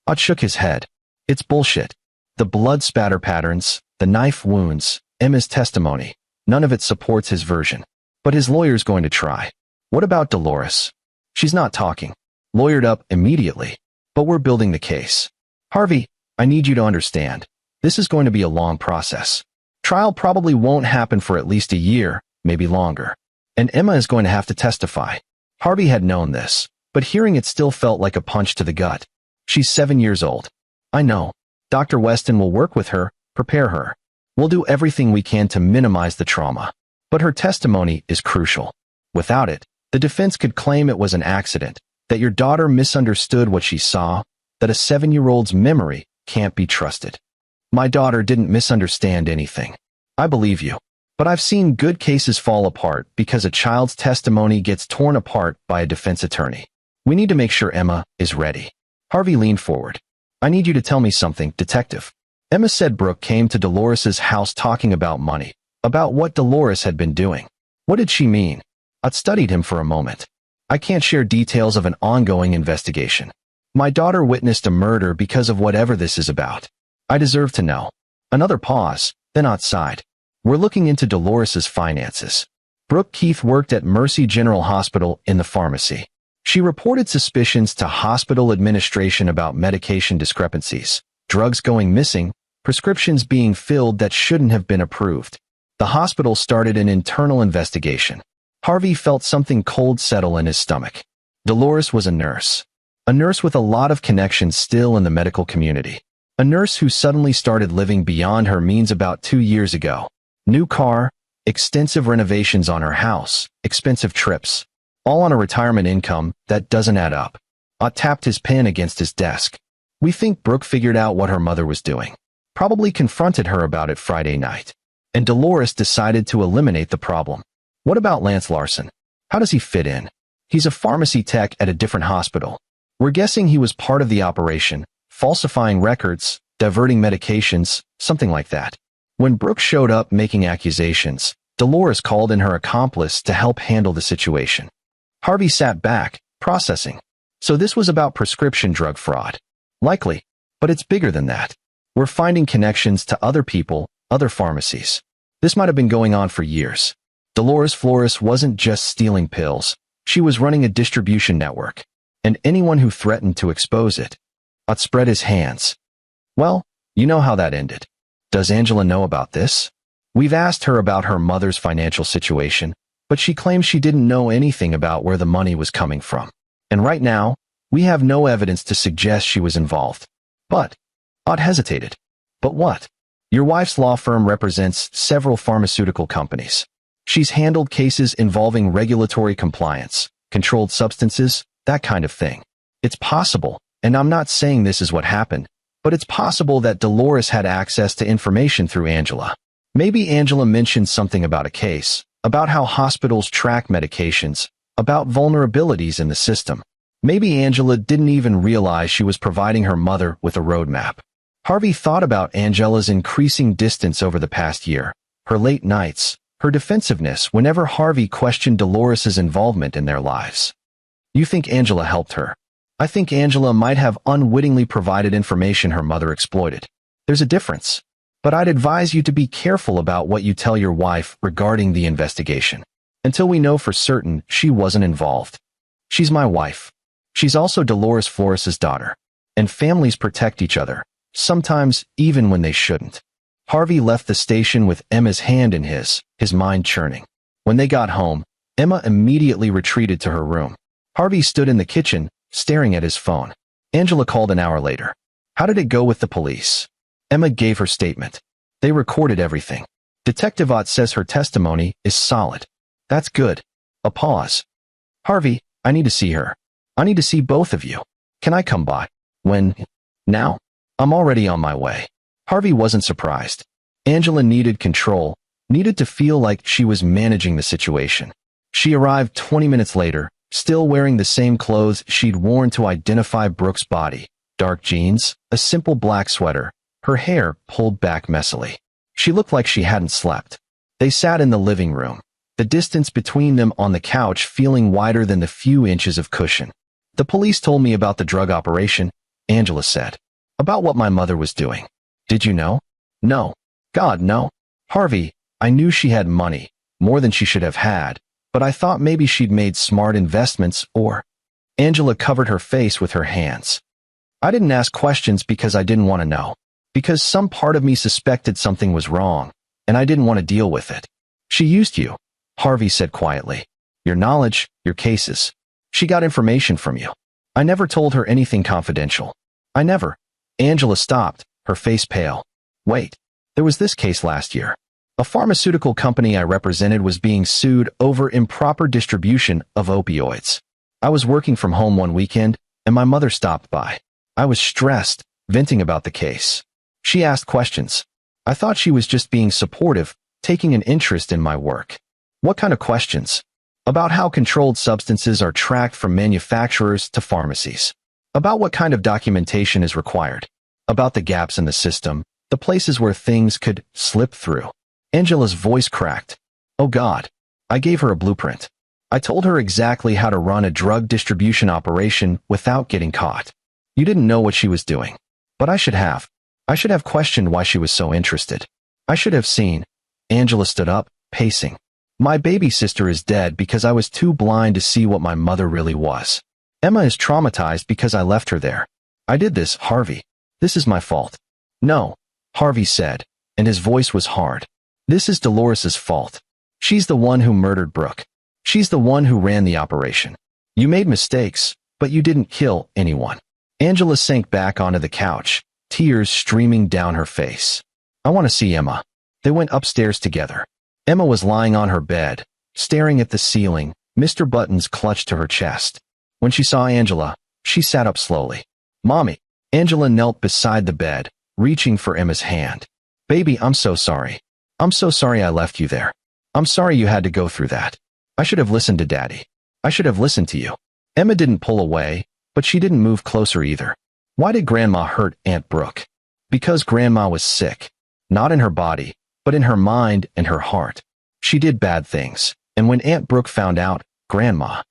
Ott shook his head. It's bullshit. The blood spatter patterns, the knife wounds, Emma's testimony, none of it supports his version. But his lawyer's going to try. What about Dolores? She's not talking. Lawyered up immediately. But we're building the case. Harvey, I need you to understand. This is going to be a long process. Trial probably won't happen for at least a year, maybe longer. And Emma is going to have to testify. Harvey had known this, but hearing it still felt like a punch to the gut. She's 7 years old. I know. Dr. Weston will work with her, prepare her. We'll do everything we can to minimize the trauma. But her testimony is crucial. Without it, The defense could claim it was an accident, that your daughter misunderstood what she saw, that a 7-year-old's memory can't be trusted. My daughter didn't misunderstand anything. I believe you. But I've seen good cases fall apart because a child's testimony gets torn apart by a defense attorney. We need to make sure Emma is ready. Harvey leaned forward. I need you to tell me something, detective. Emma said Brooke came to Dolores's house talking about money, about what Dolores had been doing. What did she mean? I'd studied him for a moment. I can't share details of an ongoing investigation. My daughter witnessed a murder because of whatever this is about. I deserve to know. Another pause, then outside. We're looking into Dolores's finances. Brooke Keith worked at Mercy General Hospital in the pharmacy. She reported suspicions to hospital administration about medication discrepancies, drugs going missing, prescriptions being filled that shouldn't have been approved. The hospital started an internal investigation. Harvey felt something cold settle in his stomach. Dolores was a nurse with a lot of connections still in the medical community. A nurse who suddenly started living beyond her means about 2 years ago. New car, extensive renovations on her house, expensive trips, all on a retirement income that doesn't add up. Ott tapped his pen against his desk. We think Brooke figured out what her mother was doing. Probably confronted her about it Friday night. And Dolores decided to eliminate the problem. What about Lance Larson? How does he fit in? He's a pharmacy tech at a different hospital. We're guessing he was part of the operation, falsifying records, diverting medications, something like that. When Brooke showed up making accusations, Dolores called in her accomplice to help handle the situation. Harvey sat back, processing. So this was about prescription drug fraud. Likely, but it's bigger than that. We're finding connections to other people, other pharmacies. This might have been going on for years. Dolores Flores wasn't just stealing pills. She was running a distribution network. And anyone who threatened to expose it. Ott spread his hands. Well, you know how that ended. Does Angela know about this? We've asked her about her mother's financial situation, but she claims she didn't know anything about where the money was coming from. And right now, we have no evidence to suggest she was involved. But, Ott hesitated. But what? Your wife's law firm represents several pharmaceutical companies. She's handled cases involving regulatory compliance, controlled substances, that kind of thing. It's possible, and I'm not saying this is what happened, but it's possible that Dolores had access to information through Angela. Maybe Angela mentioned something about a case, about how hospitals track medications, about vulnerabilities in the system. Maybe Angela didn't even realize she was providing her mother with a roadmap. Harvey thought about Angela's increasing distance over the past year, her late nights, her defensiveness whenever Harvey questioned Dolores's involvement in their lives. You think Angela helped her? I think Angela might have unwittingly provided information her mother exploited. There's a difference. But I'd advise you to be careful about what you tell your wife regarding the investigation. Until we know for certain she wasn't involved. She's my wife. She's also Dolores Flores's daughter. And families protect each other, sometimes even when they shouldn't. Harvey left the station with Emma's hand in his mind churning. When they got home, Emma immediately retreated to her room. Harvey stood in the kitchen, staring at his phone. Angela called an hour later. How did it go with the police? Emma gave her statement. They recorded everything. Detective Ott says her testimony is solid. That's good. A pause. Harvey, I need to see her. I need to see both of you. Can I come by? When? Now? I'm already on my way. Harvey wasn't surprised. Angela needed control, needed to feel like she was managing the situation. She arrived 20 minutes later, still wearing the same clothes she'd worn to identify Brooke's body. Dark jeans, a simple black sweater, her hair pulled back messily. She looked like she hadn't slept. They sat in the living room, the distance between them on the couch feeling wider than the few inches of cushion. The police told me about the drug operation, Angela said. About what my mother was doing. Did you know? No. God, no. Harvey, I knew she had money, more than she should have had, but I thought maybe she'd made smart investments or... Angela covered her face with her hands. I didn't ask questions because I didn't want to know. Because some part of me suspected something was wrong, and I didn't want to deal with it. She used you, Harvey said quietly. Your knowledge, your cases. She got information from you. I never told her anything confidential. I never. Angela stopped, her face pale. Wait, there was this case last year. A pharmaceutical company I represented was being sued over improper distribution of opioids. I was working from home one weekend, and my mother stopped by. I was stressed, venting about the case. She asked questions. I thought she was just being supportive, taking an interest in my work. What kind of questions? About how controlled substances are tracked from manufacturers to pharmacies. About what kind of documentation is required. About the gaps in the system, the places where things could slip through. Angela's voice cracked. Oh God. I gave her a blueprint. I told her exactly how to run a drug distribution operation without getting caught. You didn't know what she was doing. But I should have. I should have questioned why she was so interested. I should have seen. Angela stood up, pacing. My baby sister is dead because I was too blind to see what my mother really was. Emma is traumatized because I left her there. I did this, Harvey. This is my fault. No, Harvey said, and his voice was hard. This is Dolores's fault. She's the one who murdered Brooke. She's the one who ran the operation. You made mistakes, but you didn't kill anyone. Angela sank back onto the couch, tears streaming down her face. I want to see Emma. They went upstairs together. Emma was lying on her bed, staring at the ceiling, Mr. Buttons clutched to her chest. When she saw Angela, she sat up slowly. Mommy. Angela knelt beside the bed, reaching for Emma's hand. Baby, I'm so sorry. I'm so sorry I left you there. I'm sorry you had to go through that. I should have listened to Daddy. I should have listened to you. Emma didn't pull away, but she didn't move closer either. Why did Grandma hurt Aunt Brooke? Because Grandma was sick. Not in her body, but in her mind and her heart. She did bad things, and when Aunt Brooke found out, Grandma.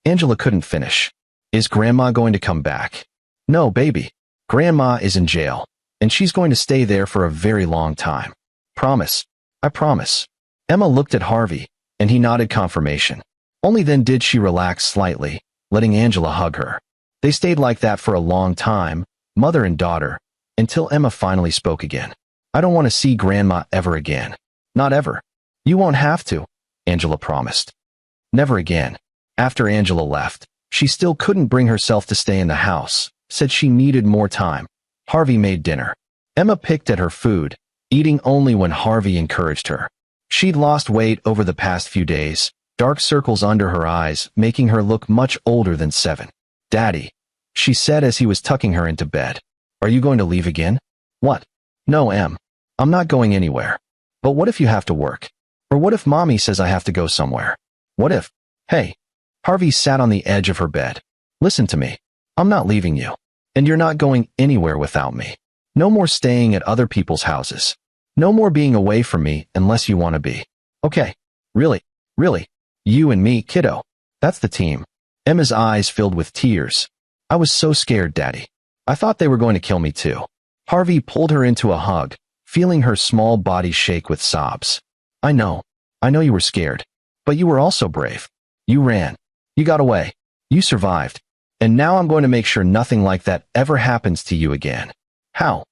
Angela couldn't finish. Is Grandma going to come back? No, baby. Grandma is in jail, and she's going to stay there for a very long time. Promise. I promise. Emma looked at Harvey, and he nodded confirmation. Only then did she relax slightly, letting Angela hug her. They stayed like that for a long time, mother and daughter, until Emma finally spoke again. I don't want to see Grandma ever again. Not ever. You won't have to, Angela promised. Never again. After Angela left, she still couldn't bring herself to stay in the house, said she needed more time. Harvey made dinner. Emma picked at her food, eating only when Harvey encouraged her. She'd lost weight over the past few days, dark circles under her eyes, making her look much older than 7. Daddy, she said as he was tucking her into bed. Are you going to leave again? What? No, Em. I'm not going anywhere. But what if you have to work? Or what if Mommy says I have to go somewhere? What if? Hey. Harvey sat on the edge of her bed. Listen to me. I'm not leaving you. And you're not going anywhere without me. No more staying at other people's houses. No more being away from me unless you want to be. Okay. Really. Really. You and me, kiddo. That's the team. Emma's eyes filled with tears. I was so scared, Daddy. I thought they were going to kill me too. Harvey pulled her into a hug, feeling her small body shake with sobs. I know you were scared. But you were also brave. You ran. You got away. You survived. And now I'm going to make sure nothing like that ever happens to you again. How?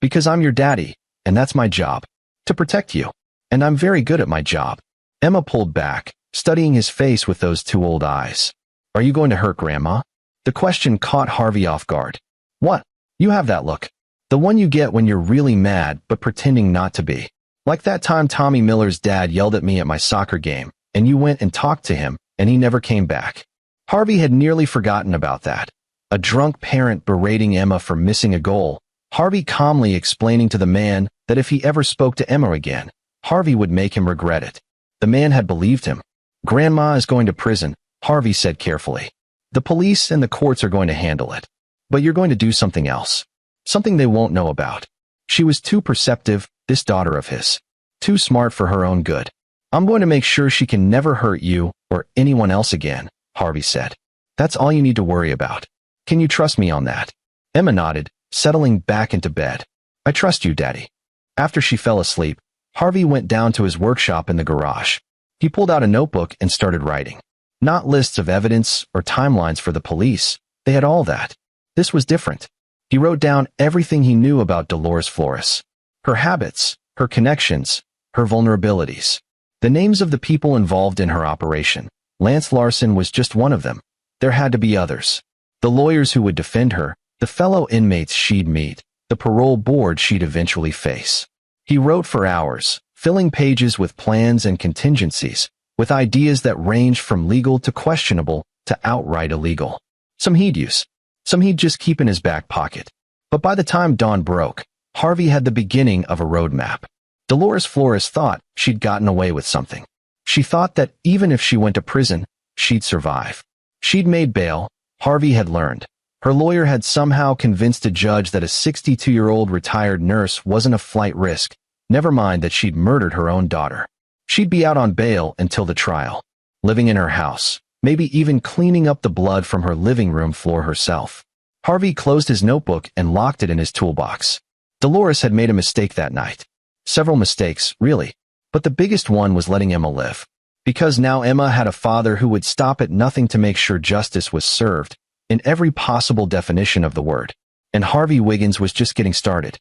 Because I'm your daddy, and that's my job. To protect you. And I'm very good at my job. Emma pulled back, studying his face with those 2 old eyes. Are you going to hurt Grandma? The question caught Harvey off guard. What? You have that look. The one you get when you're really mad but pretending not to be. Like that time Tommy Miller's dad yelled at me at my soccer game, and you went and talked to him, and he never came back. Harvey had nearly forgotten about that. A drunk parent berating Emma for missing a goal, Harvey calmly explaining to the man that if he ever spoke to Emma again, Harvey would make him regret it. The man had believed him. Grandma is going to prison, Harvey said carefully. The police and the courts are going to handle it. But you're going to do something else. Something they won't know about. She was too perceptive, this daughter of his. Too smart for her own good. I'm going to make sure she can never hurt you or anyone else again, Harvey said. That's all you need to worry about. Can you trust me on that? Emma nodded, settling back into bed. I trust you, Daddy. After she fell asleep, Harvey went down to his workshop in the garage. He pulled out a notebook and started writing. Not lists of evidence or timelines for the police. They had all that. This was different. He wrote down everything he knew about Dolores Flores. Her habits, her connections, her vulnerabilities. The names of the people involved in her operation. Lance Larson was just one of them. There had to be others. The lawyers who would defend her, the fellow inmates she'd meet, the parole board she'd eventually face. He wrote for hours, filling pages with plans and contingencies, with ideas that ranged from legal to questionable to outright illegal. Some he'd use, some he'd just keep in his back pocket. But by the time dawn broke, Harvey had the beginning of a roadmap. Dolores Flores thought she'd gotten away with something. She thought that even if she went to prison, she'd survive. She'd made bail, Harvey had learned. Her lawyer had somehow convinced a judge that a 62-year-old retired nurse wasn't a flight risk, never mind that she'd murdered her own daughter. She'd be out on bail until the trial, living in her house, maybe even cleaning up the blood from her living room floor herself. Harvey closed his notebook and locked it in his toolbox. Dolores had made a mistake that night. Several mistakes, really, but the biggest one was letting Emma live. Because now Emma had a father who would stop at nothing to make sure justice was served, in every possible definition of the word. And Harvey Wiggins was just getting started.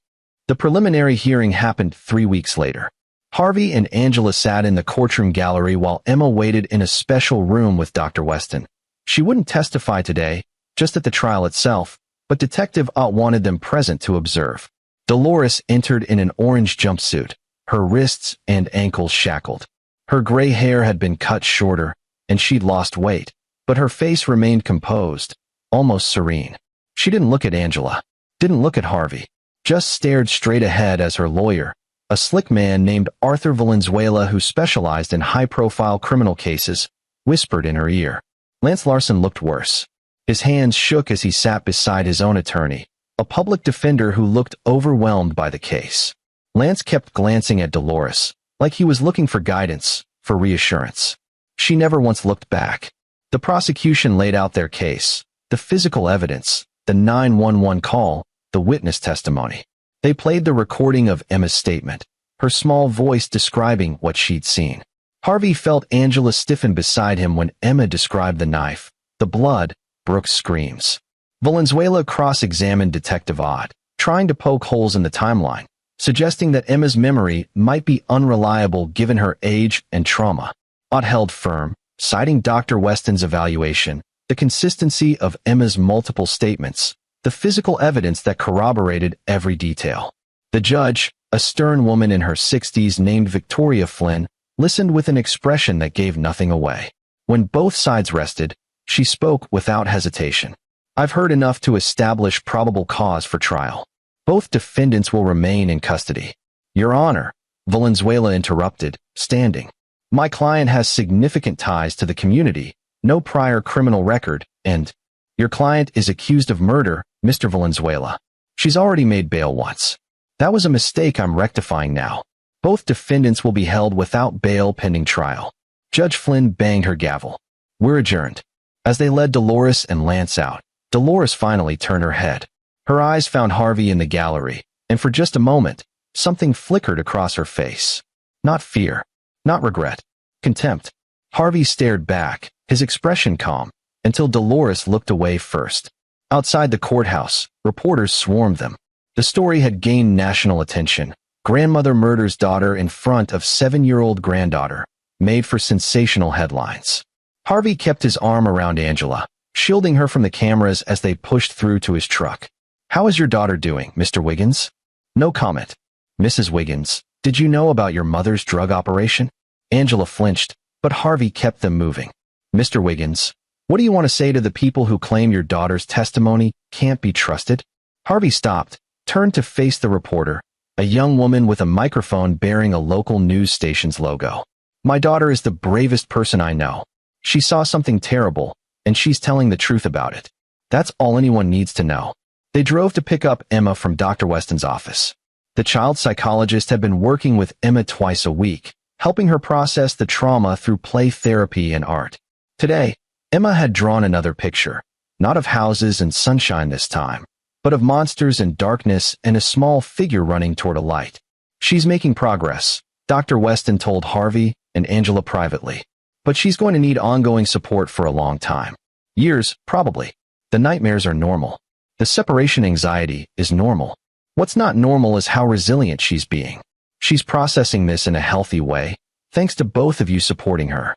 The preliminary hearing happened 3 weeks later. Harvey and Angela sat in the courtroom gallery while Emma waited in a special room with Dr. Weston. She wouldn't testify today, just at the trial itself, but Detective Ott wanted them present to observe. Dolores entered in an orange jumpsuit, her wrists and ankles shackled. Her gray hair had been cut shorter, and she'd lost weight, but her face remained composed, almost serene. She didn't look at Angela, didn't look at Harvey, just stared straight ahead as her lawyer, a slick man named Arthur Valenzuela who specialized in high-profile criminal cases, whispered in her ear. Lance Larson looked worse. His hands shook as he sat beside his own attorney, a public defender who looked overwhelmed by the case. Lance kept glancing at Dolores, like he was looking for guidance, for reassurance. She never once looked back. The prosecution laid out their case, the physical evidence, the 911 call, the witness testimony. They played the recording of Emma's statement, her small voice describing what she'd seen. Harvey felt Angela stiffen beside him when Emma described the knife, the blood, Brooke's screams. Valenzuela cross-examined Detective Ott, trying to poke holes in the timeline, suggesting that Emma's memory might be unreliable given her age and trauma. Ott held firm, citing Dr. Weston's evaluation, the consistency of Emma's multiple statements, the physical evidence that corroborated every detail. The judge, a stern woman in her 60s named Victoria Flynn, listened with an expression that gave nothing away. When both sides rested, she spoke without hesitation. "I've heard enough to establish probable cause for trial. Both defendants will remain in custody." "Your Honor," Valenzuela interrupted, standing. "My client has significant ties to the community, no prior criminal record, and your client is accused of murder, Mr. Valenzuela. She's already made bail once. That was a mistake I'm rectifying now. Both defendants will be held without bail pending trial." Judge Flynn banged her gavel. "We're adjourned." As they led Dolores and Lance out, Dolores finally turned her head. Her eyes found Harvey in the gallery, and for just a moment, something flickered across her face. Not fear, not regret, contempt. Harvey stared back, his expression calm, until Dolores looked away first. Outside the courthouse, reporters swarmed them. The story had gained national attention. Grandmother murders daughter in front of 7-year-old granddaughter, made for sensational headlines. Harvey kept his arm around Angela, shielding her from the cameras as they pushed through to his truck. "How is your daughter doing, Mr. Wiggins?" "No comment." "Mrs. Wiggins, did you know about your mother's drug operation?" Angela flinched, but Harvey kept them moving. "Mr. Wiggins, what do you want to say to the people who claim your daughter's testimony can't be trusted?" Harvey stopped, turned to face the reporter, a young woman with a microphone bearing a local news station's logo. "My daughter is the bravest person I know. She saw something terrible, and she's telling the truth about it. That's all anyone needs to know." They drove to pick up Emma from Dr. Weston's office. The child psychologist had been working with Emma twice a week, helping her process the trauma through play therapy and art. Today, Emma had drawn another picture, not of houses and sunshine this time, but of monsters and darkness and a small figure running toward a light. "She's making progress," Dr. Weston told Harvey and Angela privately. "But she's going to need ongoing support for a long time. Years, probably. The nightmares are normal. The separation anxiety is normal. What's not normal is how resilient she's being. She's processing this in a healthy way, thanks to both of you supporting her."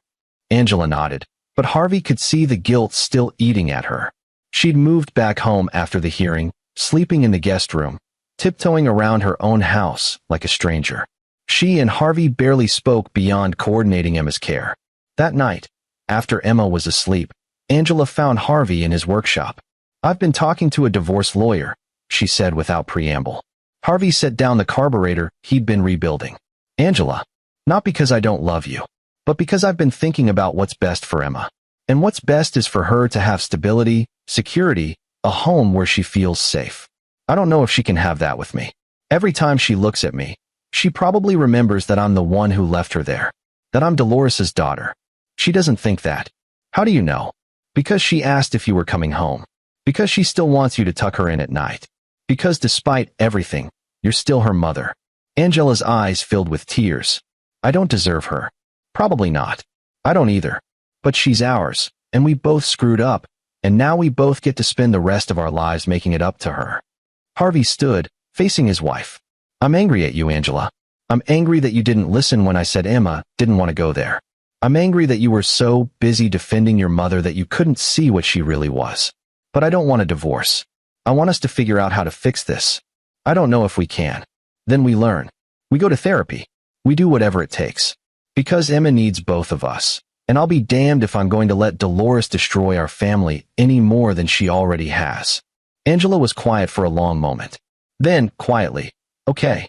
Angela nodded, but Harvey could see the guilt still eating at her. She'd moved back home after the hearing, sleeping in the guest room, tiptoeing around her own house like a stranger. She and Harvey barely spoke beyond coordinating Emma's care. That night, after Emma was asleep, Angela found Harvey in his workshop. "I've been talking to a divorce lawyer," she said without preamble. Harvey set down the carburetor he'd been rebuilding. "Angela, not because I don't love you, but because I've been thinking about what's best for Emma. And what's best is for her to have stability, security, a home where she feels safe. I don't know if she can have that with me. Every time she looks at me, she probably remembers that I'm the one who left her there, that I'm Dolores's daughter. She doesn't think that." "How do you know?" "Because she asked if you were coming home. Because she still wants you to tuck her in at night. Because despite everything, you're still her mother." Angela's eyes filled with tears. "I don't deserve her." "Probably not. I don't either. But she's ours, and we both screwed up, and now we both get to spend the rest of our lives making it up to her." Harvey stood, facing his wife. "I'm angry at you, Angela. I'm angry that you didn't listen when I said Emma didn't want to go there. I'm angry that you were so busy defending your mother that you couldn't see what she really was. But I don't want a divorce. I want us to figure out how to fix this. I don't know if we can. Then we learn. We go to therapy. We do whatever it takes. Because Emma needs both of us. And I'll be damned if I'm going to let Dolores destroy our family any more than she already has." Angela was quiet for a long moment. Then, quietly, Okay,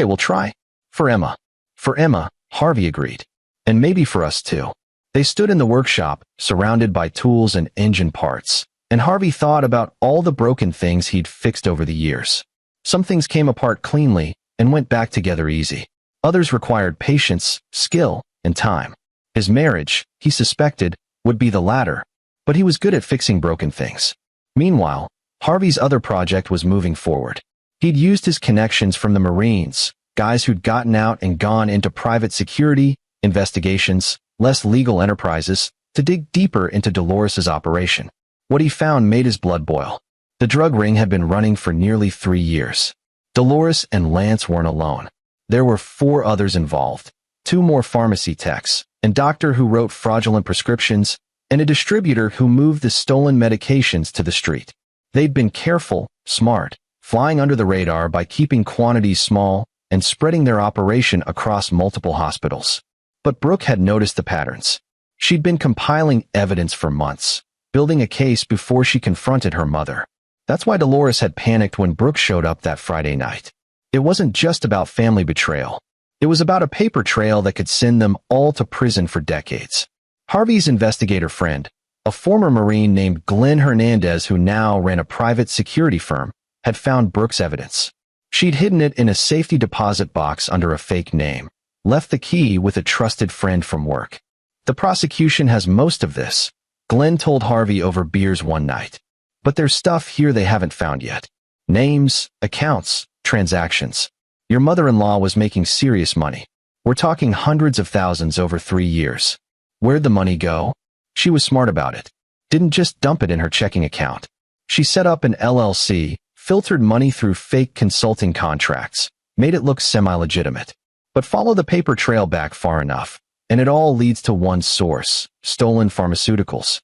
we'll try. For Emma." "For Emma," Harvey agreed. "And maybe for us too." They stood in the workshop, surrounded by tools and engine parts, and Harvey thought about all the broken things he'd fixed over the years. Some things came apart cleanly and went back together easy. Others required patience, skill, and time. His marriage, he suspected, would be the latter, but he was good at fixing broken things. Meanwhile, Harvey's other project was moving forward. He'd used his connections from the Marines, guys who'd gotten out and gone into private security, investigations, less legal enterprises, to dig deeper into Dolores's operation. What he found made his blood boil. The drug ring had been running for nearly 3 years. Dolores and Lance weren't alone. There were 4 others involved, 2 more pharmacy techs, a doctor who wrote fraudulent prescriptions, and a distributor who moved the stolen medications to the street. They'd been careful, smart, flying under the radar by keeping quantities small and spreading their operation across multiple hospitals. But Brooke had noticed the patterns. She'd been compiling evidence for months, building a case before she confronted her mother. That's why Dolores had panicked when Brooke showed up that Friday night. It wasn't just about family betrayal. It was about a paper trail that could send them all to prison for decades. Harvey's investigator friend, a former Marine named Glenn Hernandez who now ran a private security firm, had found Brooke's evidence. She'd hidden it in a safety deposit box under a fake name, left the key with a trusted friend from work. "The prosecution has most of this," Glenn told Harvey over beers one night. "But there's stuff here they haven't found yet. Names, accounts, transactions. Your mother-in-law was making serious money. We're talking hundreds of thousands over 3 years. Where'd the money go? She was smart about it. Didn't just dump it in her checking account. She set up an LLC, filtered money through fake consulting contracts, made it look semi-legitimate. But follow the paper trail back far enough, and it all leads to one source: stolen pharmaceuticals."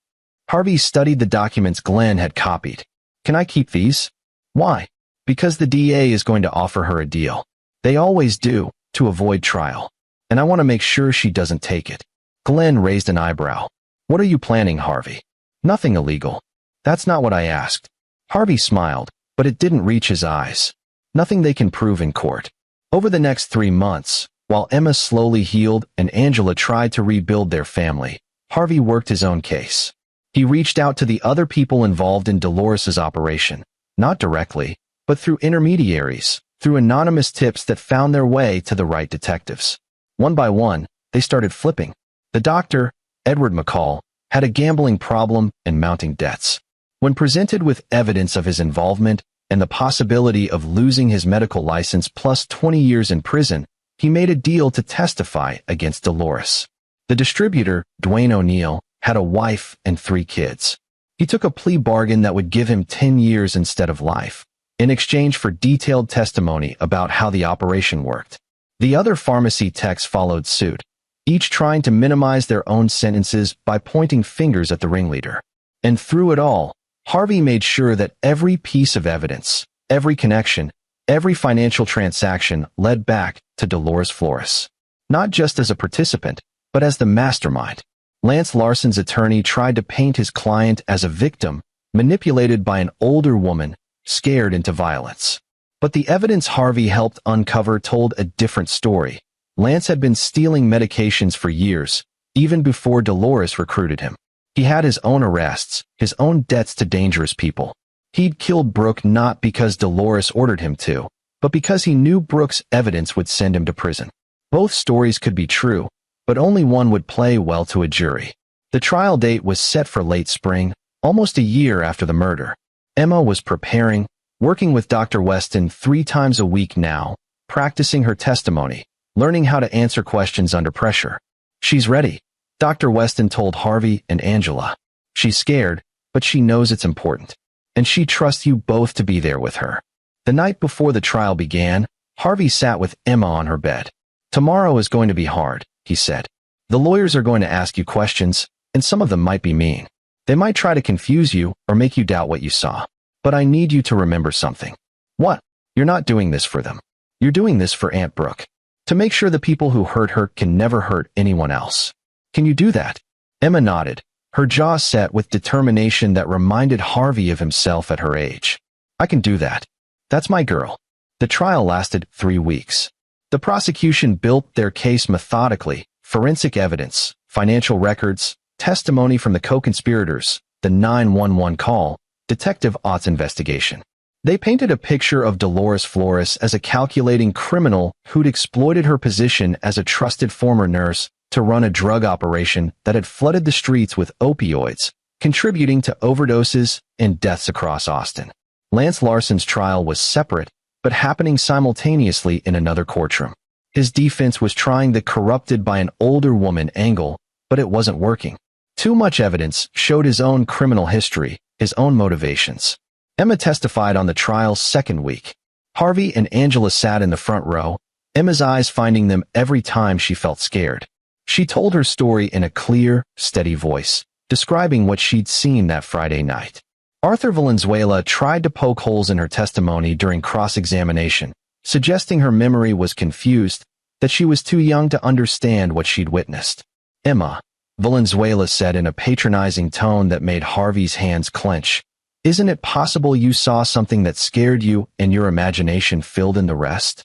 Harvey studied the documents Glenn had copied. "Can I keep these?" "Why?" "Because the DA is going to offer her a deal. They always do, to avoid trial. And I want to make sure she doesn't take it." Glenn raised an eyebrow. "What are you planning, Harvey?" "Nothing illegal." "That's not what I asked." Harvey smiled, but it didn't reach his eyes. "Nothing they can prove in court." Over the next 3 months, while Emma slowly healed and Angela tried to rebuild their family, Harvey worked his own case. He reached out to the other people involved in Dolores's operation, not directly, but through intermediaries, through anonymous tips that found their way to the right detectives. One by one, they started flipping. The doctor, Edward McCall, had a gambling problem and mounting debts. When presented with evidence of his involvement and the possibility of losing his medical license plus 20 years in prison, he made a deal to testify against Dolores. The distributor, Dwayne O'Neill, had a wife and 3 kids. He took a plea bargain that would give him 10 years instead of life, in exchange for detailed testimony about how the operation worked. The other pharmacy techs followed suit, each trying to minimize their own sentences by pointing fingers at the ringleader. And through it all, Harvey made sure that every piece of evidence, every connection, Every financial transaction led back to Dolores Flores. Not just as a participant, but as the mastermind. Lance Larson's attorney tried to paint his client as a victim, manipulated by an older woman, scared into violence. But the evidence Harvey helped uncover told a different story. Lance had been stealing medications for years, even before Dolores recruited him. He had his own arrests, his own debts to dangerous people. He'd killed Brooke not because Dolores ordered him to, but because he knew Brooke's evidence would send him to prison. Both stories could be true, but only one would play well to a jury. The trial date was set for late spring, almost a year after the murder. Emma was preparing, working with Dr. Weston 3 times a week now, practicing her testimony, learning how to answer questions under pressure. "She's ready," Dr. Weston told Harvey and Angela. "She's scared, but she knows it's important. And she trusts you both to be there with her." The night before the trial began, Harvey sat with Emma on her bed. "Tomorrow is going to be hard," he said. "The lawyers are going to ask you questions, and some of them might be mean. They might try to confuse you or make you doubt what you saw. But I need you to remember something." "What?" "You're not doing this for them. You're doing this for Aunt Brooke. To make sure the people who hurt her can never hurt anyone else. Can you do that?" Emma nodded, her jaw set with determination that reminded Harvey of himself at her age. "I can do that. That's my girl." The trial lasted 3 weeks. The prosecution built their case methodically: forensic evidence, financial records, testimony from the co-conspirators, the 911 call, Detective Ott's investigation. They painted a picture of Dolores Flores as a calculating criminal who'd exploited her position as a trusted former nurse to run a drug operation that had flooded the streets with opioids, contributing to overdoses and deaths across Austin. Lance Larson's trial was separate, but happening simultaneously in another courtroom. His defense was trying the corrupted by an older woman angle, but it wasn't working. Too much evidence showed his own criminal history, his own motivations. Emma testified on the trial's second week. Harvey and Angela sat in the front row, Emma's eyes finding them every time she felt scared. She told her story in a clear, steady voice, describing what she'd seen that Friday night. Arthur Valenzuela tried to poke holes in her testimony during cross-examination, suggesting her memory was confused, that she was too young to understand what she'd witnessed. "Emma," Valenzuela said in a patronizing tone that made Harvey's hands clench, "isn't it possible you saw something that scared you and your imagination filled in the rest?"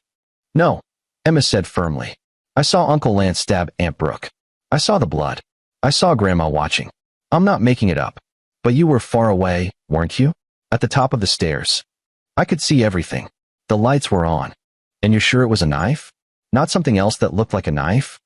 "No," Emma said firmly. "I saw Uncle Lance stab Aunt Brooke. I saw the blood. I saw Grandma watching. I'm not making it up. But you were far away, weren't you? At the top of the stairs. I could see everything. The lights were on. And you're sure it was a knife? Not something else that looked like a knife?"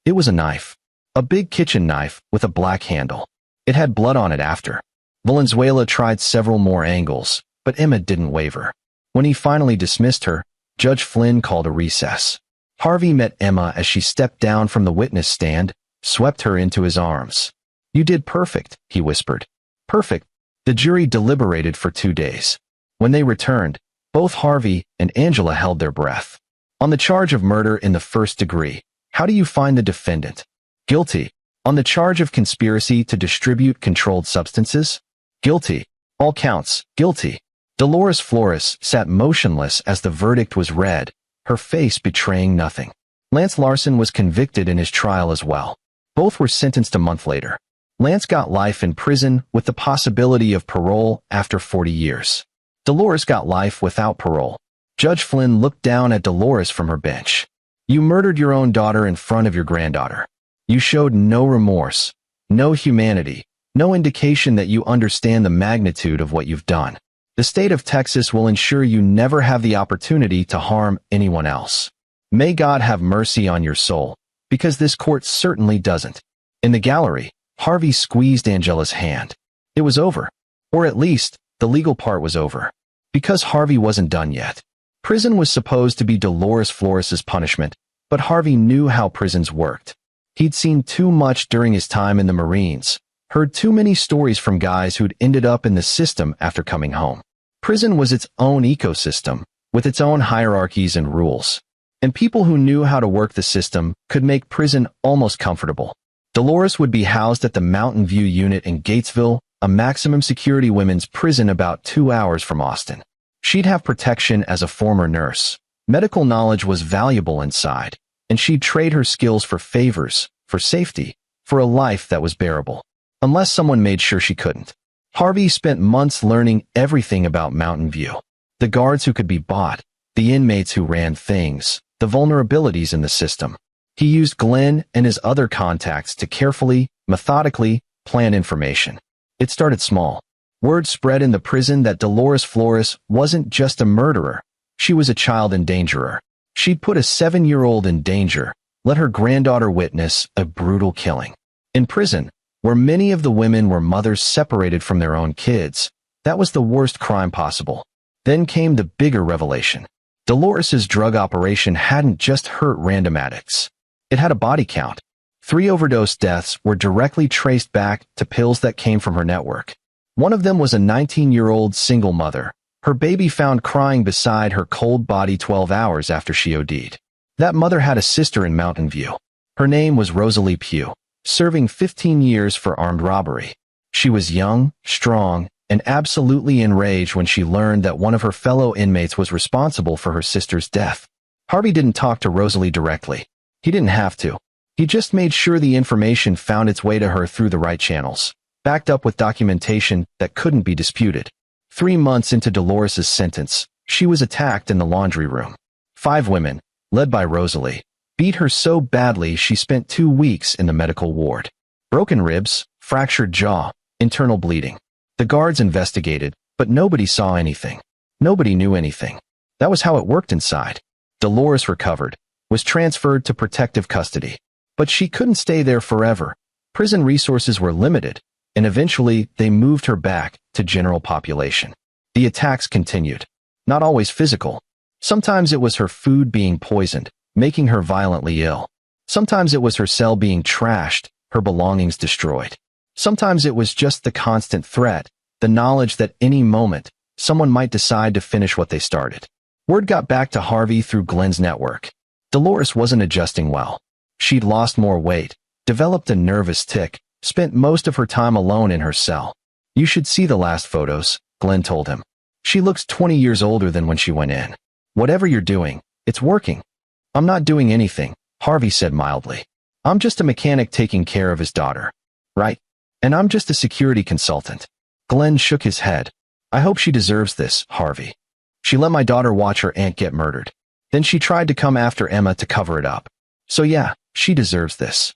"It was a knife. A big kitchen knife with a black handle. It had blood on it after." Valenzuela tried several more angles, but Emma didn't waver. When he finally dismissed her, Judge Flynn called a recess. Harvey met Emma as she stepped down from the witness stand, swept her into his arms. "You did perfect," he whispered. "Perfect." The jury deliberated for 2 days. When they returned, both Harvey and Angela held their breath. "On the charge of murder in the first degree, how do you find the defendant?" "Guilty." "On the charge of conspiracy to distribute controlled substances?" "Guilty." "All counts, guilty." Dolores Flores sat motionless as the verdict was read, her face betraying nothing. Lance Larson was convicted in his trial as well. Both were sentenced a month later. Lance got life in prison with the possibility of parole after 40 years. Dolores got life without parole. Judge Flynn looked down at Dolores from her bench. "You murdered your own daughter in front of your granddaughter. You showed no remorse, no humanity, no indication that you understand the magnitude of what you've done. The state of Texas will ensure you never have the opportunity to harm anyone else. May God have mercy on your soul, because this court certainly doesn't." In the gallery, Harvey squeezed Angela's hand. It was over. Or at least, the legal part was over. Because Harvey wasn't done yet. Prison was supposed to be Dolores Flores's punishment, but Harvey knew how prisons worked. He'd seen too much during his time in the Marines, heard too many stories from guys who'd ended up in the system after coming home. Prison was its own ecosystem, with its own hierarchies and rules. And people who knew how to work the system could make prison almost comfortable. Dolores would be housed at the Mountain View unit in Gatesville, a maximum security women's prison about 2 hours from Austin. She'd have protection as a former nurse. Medical knowledge was valuable inside, and she'd trade her skills for favors, for safety, for a life that was bearable. Unless someone made sure she couldn't. Harvey spent months learning everything about Mountain View. The guards who could be bought, the inmates who ran things, the vulnerabilities in the system. He used Glenn and his other contacts to carefully, methodically, plan information. It started small. Word spread in the prison that Dolores Flores wasn't just a murderer. She was a child endangerer. She'd put a 7-year-old in danger, let her granddaughter witness a brutal killing. In prison, where many of the women were mothers separated from their own kids, that was the worst crime possible. Then came the bigger revelation. Dolores's drug operation hadn't just hurt random addicts. It had a body count. 3 overdose deaths were directly traced back to pills that came from her network. One of them was a 19-year-old single mother, her baby found crying beside her cold body 12 hours after she OD'd. That mother had a sister in Mountain View. Her name was Rosalie Pugh, serving 15 years for armed robbery. She was young, strong, and absolutely enraged when she learned that one of her fellow inmates was responsible for her sister's death. Harvey didn't talk to Rosalie directly. He didn't have to. He just made sure the information found its way to her through the right channels, backed up with documentation that couldn't be disputed. 3 months into Dolores's sentence, she was attacked in the laundry room. 5 women, led by Rosalie, beat her so badly she spent 2 weeks in the medical ward. Broken ribs, fractured jaw, internal bleeding. The guards investigated, but nobody saw anything. Nobody knew anything. That was how it worked inside. Dolores recovered, was transferred to protective custody. But she couldn't stay there forever. Prison resources were limited, and eventually they moved her back to general population. The attacks continued. Not always physical. Sometimes it was her food being poisoned, making her violently ill. Sometimes it was her cell being trashed, her belongings destroyed. Sometimes it was just the constant threat, the knowledge that any moment, someone might decide to finish what they started. Word got back to Harvey through Glenn's network. Dolores wasn't adjusting well. She'd lost more weight, developed a nervous tic, spent most of her time alone in her cell. You should see the last photos, Glenn told him. She looks 20 years older than when she went in. Whatever you're doing, it's working. I'm not doing anything, Harvey said mildly. I'm just a mechanic taking care of his daughter. Right? And I'm just a security consultant. Glenn shook his head. I hope she deserves this, Harvey. She let my daughter watch her aunt get murdered. Then she tried to come after Emma to cover it up. So yeah, she deserves this.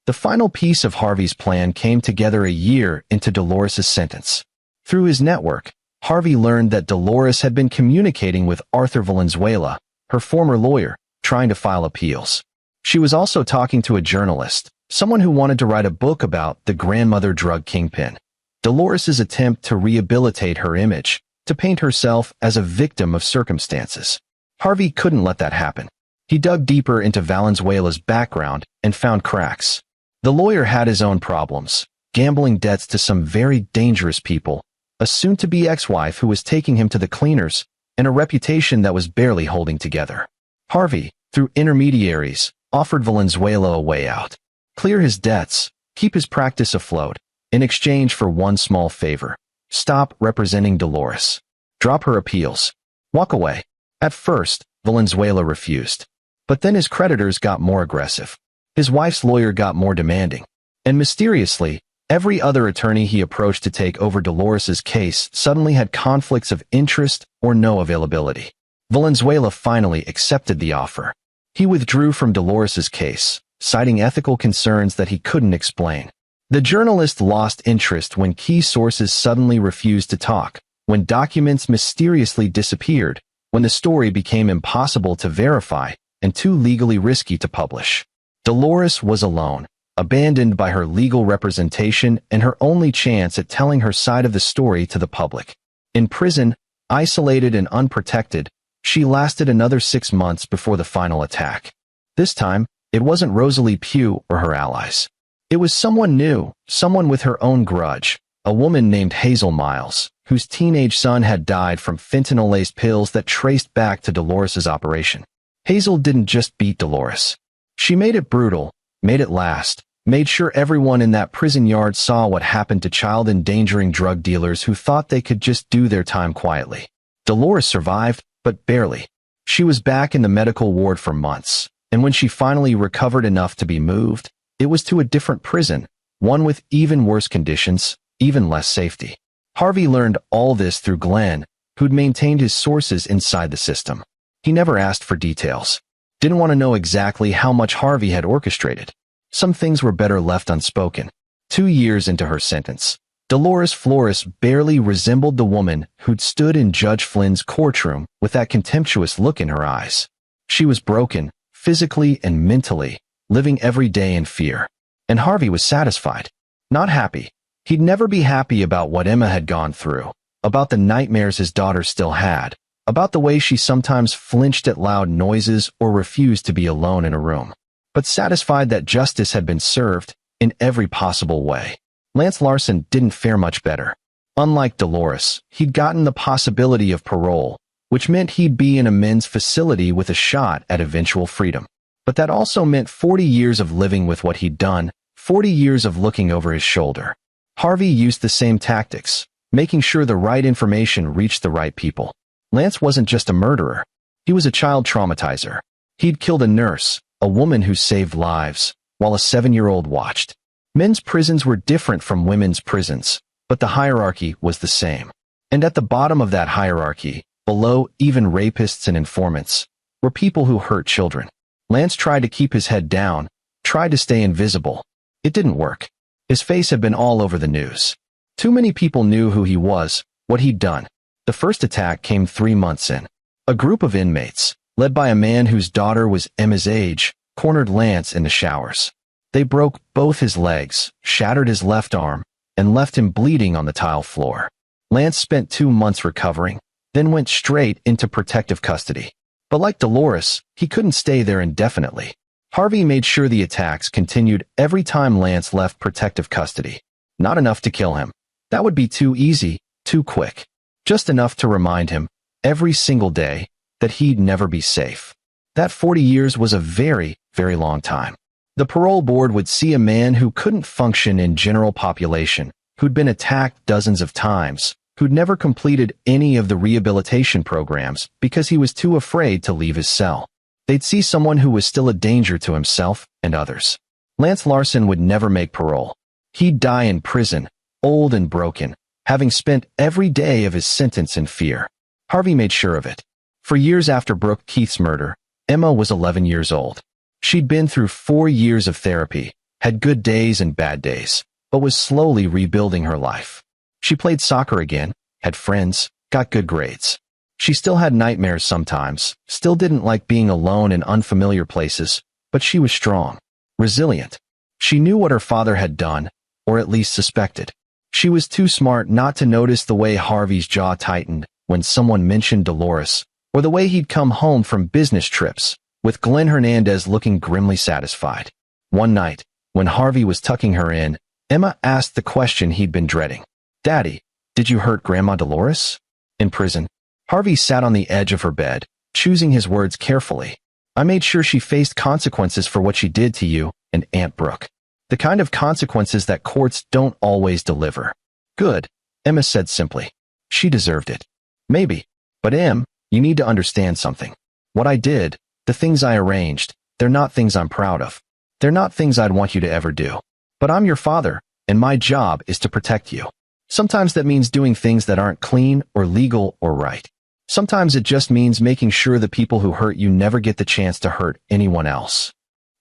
The final piece of Harvey's plan came together a year into Dolores's sentence. Through his network, Harvey learned that Dolores had been communicating with Arthur Valenzuela, her former lawyer, trying to file appeals. She was also talking to a journalist, someone who wanted to write a book about the grandmother drug kingpin. Dolores's attempt to rehabilitate her image, to paint herself as a victim of circumstances. Harvey couldn't let that happen. He dug deeper into Valenzuela's background and found cracks. The lawyer had his own problems, gambling debts to some very dangerous people, a soon-to-be ex-wife who was taking him to the cleaners, and a reputation that was barely holding together. Harvey, through intermediaries, offered Valenzuela a way out. Clear his debts, keep his practice afloat, in exchange for one small favor. Stop representing Dolores. Drop her appeals. Walk away. At first, Valenzuela refused. But then his creditors got more aggressive. His wife's lawyer got more demanding. And mysteriously, every other attorney he approached to take over Dolores's case suddenly had conflicts of interest or no availability. Valenzuela finally accepted the offer. He withdrew from Dolores's case, citing ethical concerns that he couldn't explain. The journalist lost interest when key sources suddenly refused to talk, when documents mysteriously disappeared, when the story became impossible to verify and too legally risky to publish. Dolores was alone, abandoned by her legal representation and her only chance at telling her side of the story to the public. In prison, isolated and unprotected, she lasted another 6 months before the final attack. This time, it wasn't Rosalie Pugh or her allies. It was someone new, someone with her own grudge, a woman named Hazel Miles, whose teenage son had died from fentanyl-laced pills that traced back to Dolores's operation. Hazel didn't just beat Dolores. She made it brutal, made it last, made sure everyone in that prison yard saw what happened to child-endangering drug dealers who thought they could just do their time quietly. Dolores survived, but barely. She was back in the medical ward for months, and when she finally recovered enough to be moved, it was to a different prison, one with even worse conditions, even less safety. Harvey learned all this through Glenn, who'd maintained his sources inside the system. He never asked for details. Didn't want to know exactly how much Harvey had orchestrated. Some things were better left unspoken. 2 years into her sentence, Dolores Flores barely resembled the woman who'd stood in Judge Flynn's courtroom with that contemptuous look in her eyes. She was broken, physically and mentally, living every day in fear. And Harvey was satisfied. Not happy. He'd never be happy about what Emma had gone through, about the nightmares his daughter still had, about the way she sometimes flinched at loud noises or refused to be alone in a room. But satisfied that justice had been served in every possible way. Lance Larson didn't fare much better. Unlike Dolores, he'd gotten the possibility of parole, which meant he'd be in a men's facility with a shot at eventual freedom. But that also meant 40 years of living with what he'd done, 40 years of looking over his shoulder. Harvey used the same tactics, making sure the right information reached the right people. Lance wasn't just a murderer. He was a child traumatizer. He'd killed a nurse, a woman who saved lives, while a 7-year-old watched. Men's prisons were different from women's prisons, but the hierarchy was the same. And at the bottom of that hierarchy, below even rapists and informants, were people who hurt children. Lance tried to keep his head down, tried to stay invisible. It didn't work. His face had been all over the news. Too many people knew who he was, what he'd done. The first attack came 3 months in. A group of inmates, led by a man whose daughter was Emma's age, cornered Lance in the showers. They broke both his legs, shattered his left arm, and left him bleeding on the tile floor. Lance spent 2 months recovering, then went straight into protective custody. But like Dolores, he couldn't stay there indefinitely. Harvey made sure the attacks continued every time Lance left protective custody. Not enough to kill him. That would be too easy, too quick. Just enough to remind him, every single day, that he'd never be safe. That 40 years was a very, very long time. The parole board would see a man who couldn't function in general population, who'd been attacked dozens of times, who'd never completed any of the rehabilitation programs because he was too afraid to leave his cell. They'd see someone who was still a danger to himself and others. Lance Larson would never make parole. He'd die in prison, old and broken, having spent every day of his sentence in fear. Harvey made sure of it. For years after Brooke Keith's murder, Emma was 11 years old. She'd been through 4 years of therapy, had good days and bad days, but was slowly rebuilding her life. She played soccer again, had friends, got good grades. She still had nightmares sometimes, still didn't like being alone in unfamiliar places, but she was strong, resilient. She knew what her father had done, or at least suspected. She was too smart not to notice the way Harvey's jaw tightened when someone mentioned Dolores, or the way he'd come home from business trips, with Glenn Hernandez looking grimly satisfied. One night, when Harvey was tucking her in, Emma asked the question he'd been dreading. "Daddy, did you hurt Grandma Dolores?" In prison, Harvey sat on the edge of her bed, choosing his words carefully. "I made sure she faced consequences for what she did to you and Aunt Brooke. The kind of consequences that courts don't always deliver." "Good," Emma said simply. "She deserved it." "Maybe. But Em, you need to understand something. What I did, the things I arranged, they're not things I'm proud of. They're not things I'd want you to ever do. But I'm your father, and my job is to protect you. Sometimes that means doing things that aren't clean or legal or right. Sometimes it just means making sure the people who hurt you never get the chance to hurt anyone else."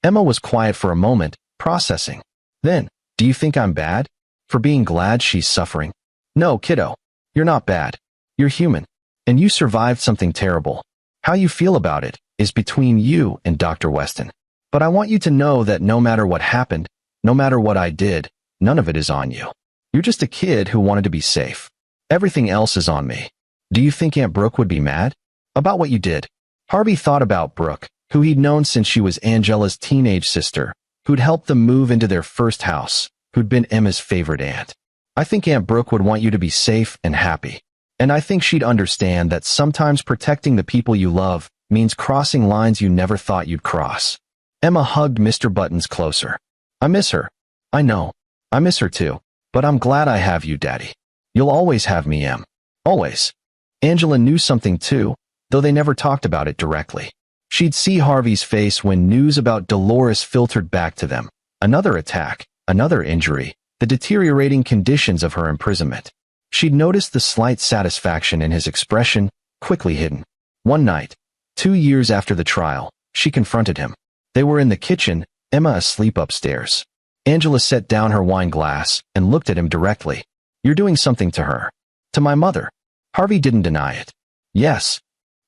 Emma was quiet for a moment, processing. Then, "Do you think I'm bad? For being glad she's suffering?" "No, kiddo. You're not bad. You're human. And you survived something terrible. How you feel about it is between you and Dr. Weston. But I want you to know that no matter what happened, no matter what I did, none of it is on you. You're just a kid who wanted to be safe. Everything else is on me. Do you think Aunt Brooke would be mad about what you did?" Harvey thought about Brooke, who he'd known since she was Angela's teenage sister, who'd helped them move into their first house, who'd been Emma's favorite aunt. "I think Aunt Brooke would want you to be safe and happy. And I think she'd understand that sometimes protecting the people you love means crossing lines you never thought you'd cross." Emma hugged Mr. Buttons closer. "I miss her. I know. I miss her too. But I'm glad I have you, Daddy. You'll always have me, Em. Always." Angela knew something too, though they never talked about it directly. She'd see Harvey's face when news about Dolores filtered back to them. Another attack, another injury, the deteriorating conditions of her imprisonment. She'd noticed the slight satisfaction in his expression, quickly hidden. One night, 2 years after the trial, she confronted him. They were in the kitchen, Emma asleep upstairs. Angela set down her wine glass and looked at him directly. "You're doing something to her." "To my mother." Harvey didn't deny it. "Yes.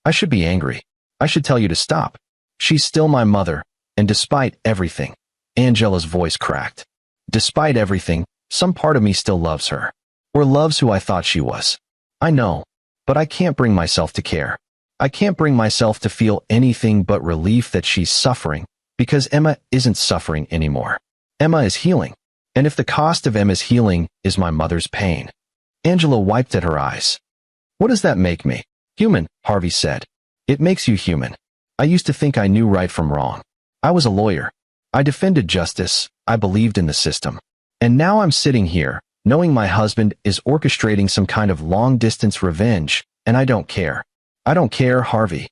I should be angry. I should tell you to stop. She's still my mother, and despite everything," Angela's voice cracked. "Despite everything, some part of me still loves her. Or loves who I thought she was. I know, but I can't bring myself to care. I can't bring myself to feel anything but relief that she's suffering, because Emma isn't suffering anymore. Emma is healing, and if the cost of Emma's healing is my mother's pain." Angela wiped at her eyes. "What does that make me?" "Human," Harvey said. "It makes you human. I used to think I knew right from wrong. I was a lawyer. I defended justice. I believed in the system. And now I'm sitting here, knowing my husband is orchestrating some kind of long-distance revenge, and I don't care. I don't care, Harvey."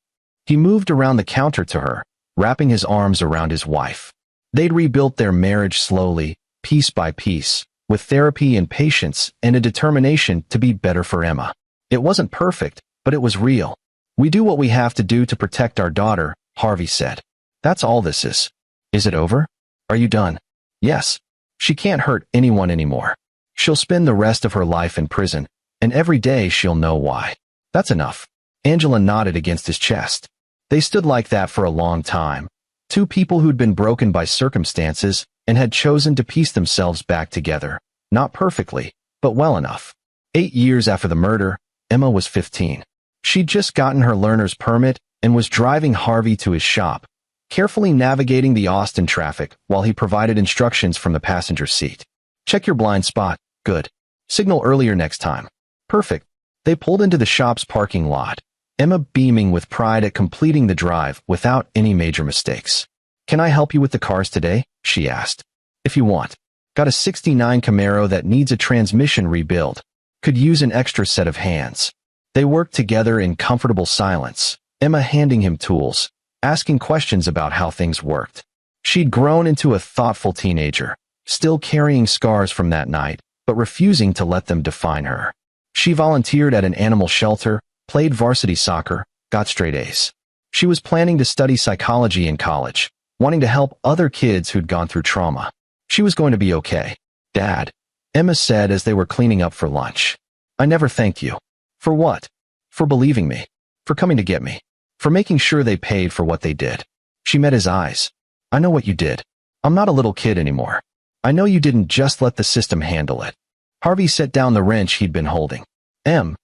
He moved around the counter to her, wrapping his arms around his wife. They'd rebuilt their marriage slowly, piece by piece, with therapy and patience and a determination to be better for Emma. It wasn't perfect, but it was real. "We do what we have to do to protect our daughter," Harvey said. "That's all this is." "Is it over? Are you done?" "Yes. She can't hurt anyone anymore. She'll spend the rest of her life in prison, and every day she'll know why." "That's enough." Angela nodded against his chest. They stood like that for a long time. Two people who'd been broken by circumstances and had chosen to piece themselves back together. Not perfectly, but well enough. 8 years after the murder, Emma was 15. She'd just gotten her learner's permit and was driving Harvey to his shop, carefully navigating the Austin traffic while he provided instructions from the passenger seat. "Check your blind spot. Good. Signal earlier next time." "Perfect." They pulled into the shop's parking lot, Emma beaming with pride at completing the drive without any major mistakes. "Can I help you with the cars today?" she asked. "If you want. Got a '69 Camaro that needs a transmission rebuild. Could use an extra set of hands." They worked together in comfortable silence, Emma handing him tools, asking questions about how things worked. She'd grown into a thoughtful teenager, still carrying scars from that night, but refusing to let them define her. She volunteered at an animal shelter, played varsity soccer, got straight A's. She was planning to study psychology in college, wanting to help other kids who'd gone through trauma. She was going to be okay. "Dad," Emma said as they were cleaning up for lunch. "I never thanked you." "For what?" "For believing me. For coming to get me. For making sure they paid for what they did." She met his eyes. "I know what you did. I'm not a little kid anymore. I know you didn't just let the system handle it." Harvey set down the wrench he'd been holding. I'm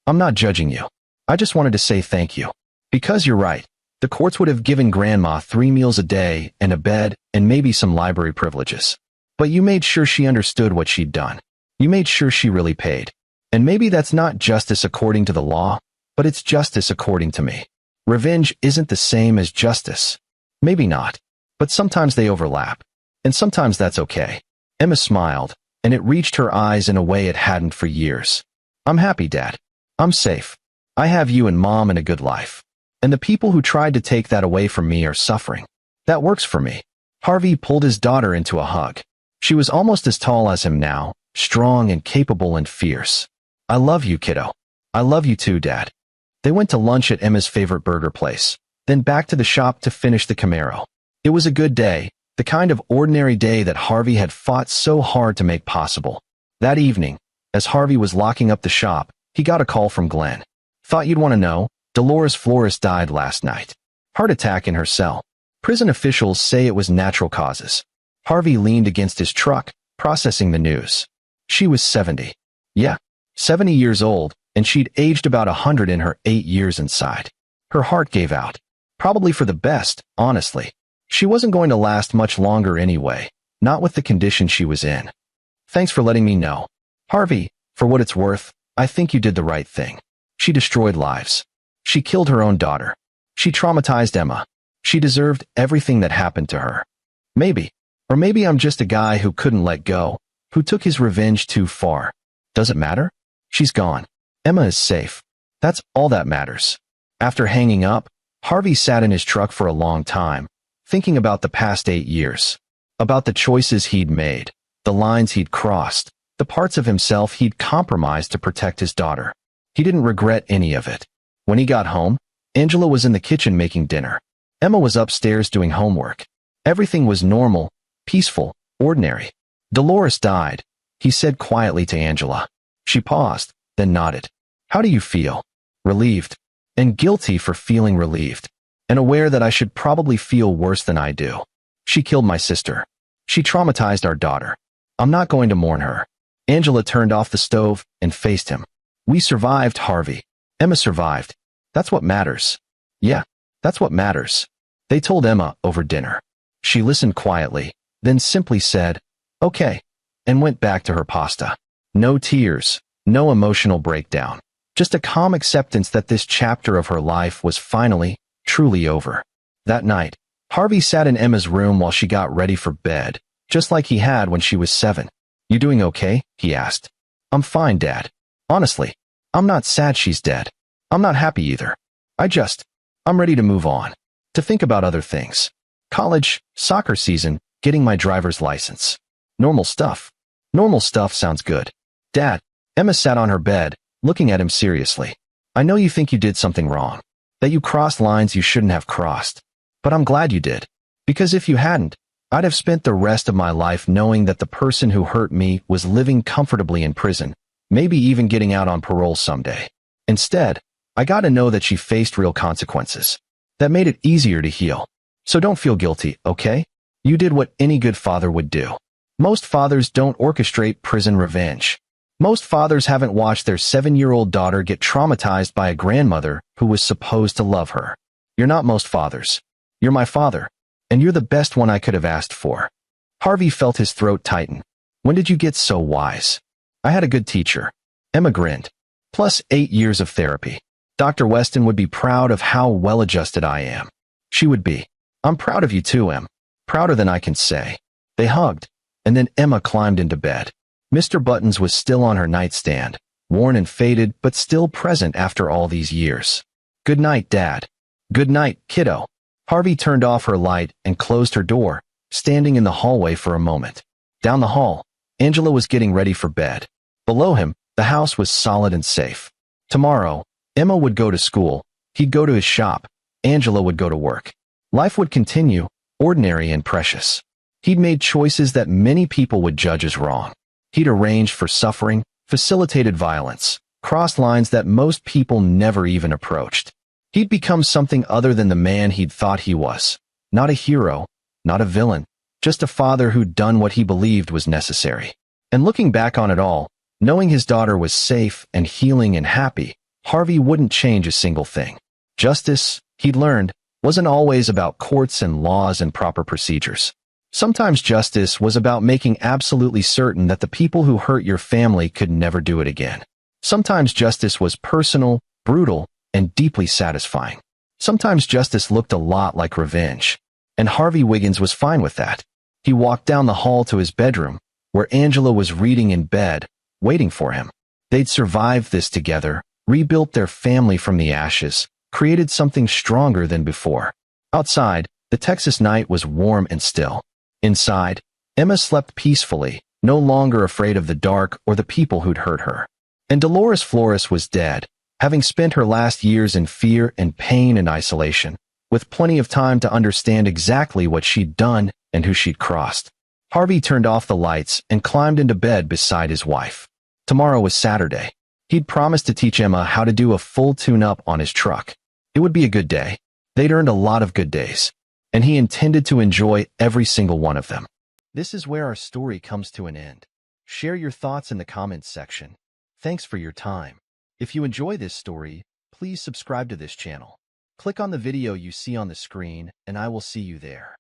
not judging you. I just wanted to say thank you. Because you're right. The courts would have given Grandma 3 meals a day and a bed and maybe some library privileges. But you made sure she understood what she'd done. You made sure she really paid. And maybe that's not justice according to the law, but it's justice according to me. Revenge isn't the same as justice. Maybe not. But sometimes they overlap. And sometimes that's okay." Emma smiled, and it reached her eyes in a way it hadn't for years. "I'm happy, Dad. I'm safe. I have you and Mom and a good life. And the people who tried to take that away from me are suffering. That works for me." Harvey pulled his daughter into a hug. She was almost as tall as him now, strong and capable and fierce. "I love you, kiddo." "I love you too, Dad." They went to lunch at Emma's favorite burger place, then back to the shop to finish the Camaro. It was a good day, the kind of ordinary day that Harvey had fought so hard to make possible. That evening, as Harvey was locking up the shop, he got a call from Glenn. "Thought you'd want to know, Dolores Flores died last night. Heart attack in her cell. Prison officials say it was natural causes." Harvey leaned against his truck, processing the news. She was 70. Yeah, 70 years old, and she'd aged about 100 in her 8 years inside. Her heart gave out. Probably for the best, honestly. She wasn't going to last much longer anyway, not with the condition she was in. "Thanks for letting me know. Harvey, for what it's worth, I think you did the right thing. She destroyed lives. She killed her own daughter. She traumatized Emma. She deserved everything that happened to her. Maybe. Or maybe I'm just a guy who couldn't let go, who took his revenge too far. Does it matter? She's gone. Emma is safe. That's all that matters. After hanging up, Harvey sat in his truck for a long time, thinking about the past 8 years. About the choices he'd made, the lines he'd crossed, the parts of himself he'd compromised to protect his daughter. He didn't regret any of it. When he got home, Angela was in the kitchen making dinner. Emma was upstairs doing homework. Everything was normal, peaceful, ordinary. Dolores died, he said quietly to Angela. She paused, then nodded. How do you feel? Relieved. And guilty for feeling relieved. And aware that I should probably feel worse than I do. She killed my sister. She traumatized our daughter. I'm not going to mourn her. Angela turned off the stove and faced him. We survived, Harvey. Emma survived. That's what matters. Yeah, that's what matters. They told Emma over dinner. She listened quietly, then simply said, okay, and went back to her pasta. No tears, no emotional breakdown. Just a calm acceptance that this chapter of her life was finally, truly over. That night, Harvey sat in Emma's room while she got ready for bed, just like he had when she was 7. You doing okay? He asked. I'm fine, Dad. Honestly, I'm not sad she's dead. I'm not happy either. I'm ready to move on. To think about other things. College, soccer season, getting my driver's license. Normal stuff. Normal stuff sounds good. Dad, Emma sat on her bed, looking at him seriously. I know you think you did something wrong. That you crossed lines you shouldn't have crossed. But I'm glad you did. Because if you hadn't, I'd have spent the rest of my life knowing that the person who hurt me was living comfortably in prison, maybe even getting out on parole someday. Instead, I got to know that she faced real consequences. That made it easier to heal. So don't feel guilty, okay? You did what any good father would do. Most fathers don't orchestrate prison revenge. Most fathers haven't watched their 7-year-old daughter get traumatized by a grandmother who was supposed to love her. You're not most fathers. You're my father. And you're the best one I could have asked for. Harvey felt his throat tighten. When did you get so wise? I had a good teacher. Emma grinned. Plus 8 years of therapy. Dr. Weston would be proud of how well-adjusted I am. She would be. I'm proud of you too, Em. Prouder than I can say. They hugged, and then Emma climbed into bed. Mr. Buttons was still on her nightstand, worn and faded, but still present after all these years. Good night, Dad. Good night, kiddo. Harvey turned off her light and closed her door, standing in the hallway for a moment. Down the hall, Angela was getting ready for bed. Below him, the house was solid and safe. Tomorrow, Emma would go to school, he'd go to his shop, Angela would go to work. Life would continue, ordinary and precious. He'd made choices that many people would judge as wrong. He'd arranged for suffering, facilitated violence, crossed lines that most people never even approached. He'd become something other than the man he'd thought he was. Not a hero, not a villain, just a father who'd done what he believed was necessary. And looking back on it all, knowing his daughter was safe and healing and happy, Harvey wouldn't change a single thing. Justice, he'd learned, wasn't always about courts and laws and proper procedures. Sometimes justice was about making absolutely certain that the people who hurt your family could never do it again. Sometimes justice was personal, brutal, and deeply satisfying. Sometimes justice looked a lot like revenge. And Harvey Wiggins was fine with that. He walked down the hall to his bedroom, where Angela was reading in bed, waiting for him. They'd survived this together, rebuilt their family from the ashes, created something stronger than before. Outside, the Texas night was warm and still. Inside, Emma slept peacefully, no longer afraid of the dark or the people who'd hurt her. And Dolores Flores was dead, having spent her last years in fear and pain and isolation, with plenty of time to understand exactly what she'd done and who she'd crossed. Harvey turned off the lights and climbed into bed beside his wife. Tomorrow was Saturday. He'd promised to teach Emma how to do a full tune-up on his truck. It would be a good day. They'd earned a lot of good days, and he intended to enjoy every single one of them. This is where our story comes to an end. Share your thoughts in the comments section. Thanks for your time. If you enjoy this story, please subscribe to this channel. Click on the video you see on the screen, and I will see you there.